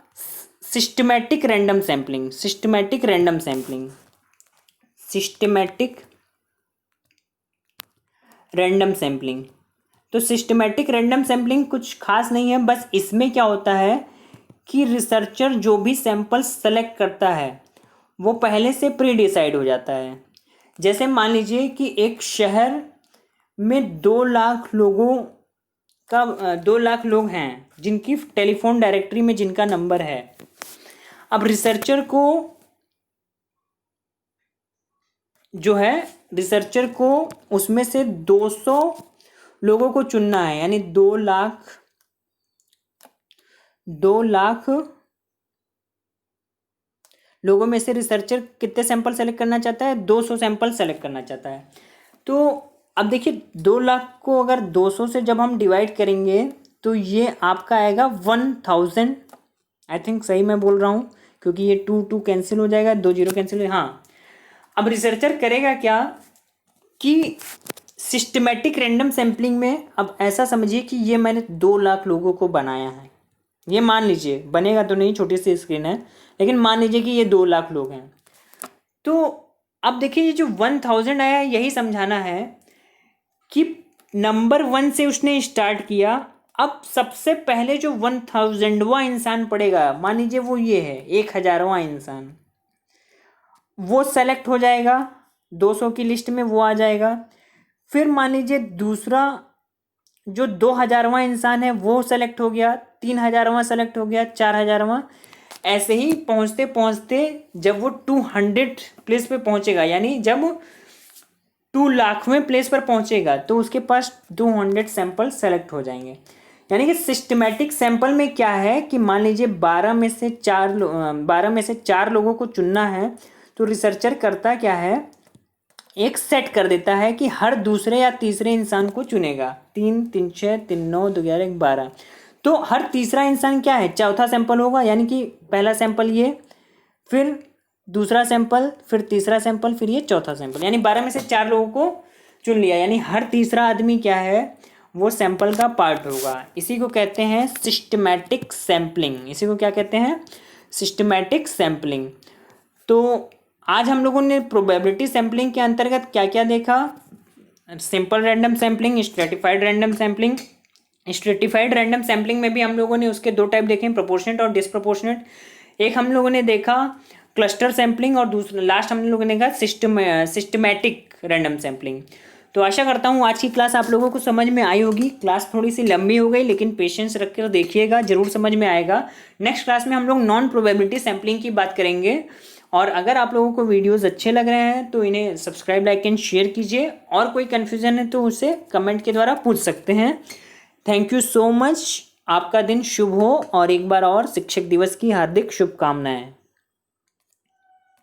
Speaker 1: systematic random sampling. Systematic random sampling तो सिस्टमैटिक रैंडम सैम्पलिंग कुछ खास नहीं है, बस इसमें क्या होता है कि रिसर्चर जो भी सैंपल सेलेक्ट करता है वो पहले से प्री डिसाइड हो जाता है। जैसे मान लीजिए कि एक शहर में 2 लाख लोग हैं जिनकी टेलीफोन डायरेक्टरी में जिनका नंबर है। अब रिसर्चर को उसमें से 200 लोगों को चुनना है, यानी 2 लाख लोगों में से रिसर्चर कितने सैंपल सेलेक्ट करना चाहता है, 200 सैंपल सेलेक्ट करना चाहता है। तो अब देखिए 2 लाख को अगर 200 से जब हम डिवाइड करेंगे तो ये आपका आएगा 1000। आई थिंक सही मैं बोल रहा हूँ, क्योंकि ये 2 कैंसिल हो जाएगा, 2 0 कैंसिल हो, हाँ। अब रिसर्चर करेगा क्या कि सिस्टमैटिक रैंडम सैम्पलिंग में, अब ऐसा समझिए कि ये मैंने 2 लाख लोगों को बनाया है, ये मान लीजिए, बनेगा तो नहीं, छोटी सी स्क्रीन है, लेकिन मान लीजिए कि ये 2 लाख लोग हैं। तो अब देखिए ये जो 1000 आया, यही समझाना है कि नंबर 1 से उसने स्टार्ट किया। अब सबसे पहले जो 1000वां इंसान पड़ेगा, मान लीजिए वो ये है 1000वां इंसान, वो सेलेक्ट हो जाएगा, 200 की लिस्ट में वो आ जाएगा। फिर मान लीजिए दूसरा जो 2000वां इंसान है वो सेलेक्ट हो गया, 3000वां सेलेक्ट हो गया, 4000वां, ऐसे ही पहुंचते पहुंचते जब वो 200 प्लेस पे पहुंचेगा, यानी जब 2 लाखवें प्लेस पर पहुंचेगा तो उसके पास 200 सैंपल सेलेक्ट हो जाएंगे। यानी कि सिस्टमैटिक सैंपल में क्या है कि मान लीजिए 12 में से 4 लोगों को चुनना है, तो रिसर्चर करता क्या है, एक सेट कर देता है कि हर दूसरे या तीसरे इंसान को चुनेगा। 3 3 6 3 9 2 11 12, तो हर तीसरा इंसान क्या है, चौथा सैंपल होगा। यानी कि पहला सैंपल ये, फिर दूसरा सैंपल, फिर तीसरा सैंपल, फिर ये चौथा सैंपल, यानी 12 में से 4 लोगों को चुन लिया। यानी हर तीसरा आदमी क्या है, वो सैंपल का पार्ट होगा। इसी को कहते हैं सिस्टमैटिक सैम्पलिंग। इसी को क्या कहते हैं, सिस्टमैटिक सैम्पलिंग। तो आज हम लोगों ने प्रोबेबिलिटी सैम्पलिंग के अंतर्गत क्या क्या देखा, simple random sampling, stratified random sampling. Stratified random sampling में भी हम लोगों ने उसके 2 टाइप देखे, प्रोपोर्शनेट और डिसप्रोपोर्शनेट। एक हम लोगों ने देखा क्लस्टर सैम्पलिंग और दूसरा लास्ट हम लोगों ने देखा सिस्टमैटिक रैंडम सैम्पलिंग। तो आशा करता हूँ आज की क्लास आप लोगों को समझ में आई होगी। क्लास थोड़ी सी लंबी हो गई, लेकिन पेशेंस रख कर देखिएगा, जरूर समझ में आएगा। नेक्स्ट क्लास में हम लोग नॉन प्रोबेबिलिटी सैम्पलिंग की बात करेंगे। और अगर आप लोगों को वीडियोस अच्छे लग रहे हैं तो इन्हें सब्सक्राइब, लाइक एंड शेयर कीजिए, और कोई कन्फ्यूज़न है तो उसे कमेंट के द्वारा पूछ सकते हैं। Thank you so much. आपका दिन शुभ हो, और एक बार और शिक्षक दिवस की हार्दिक शुभकामनाएं।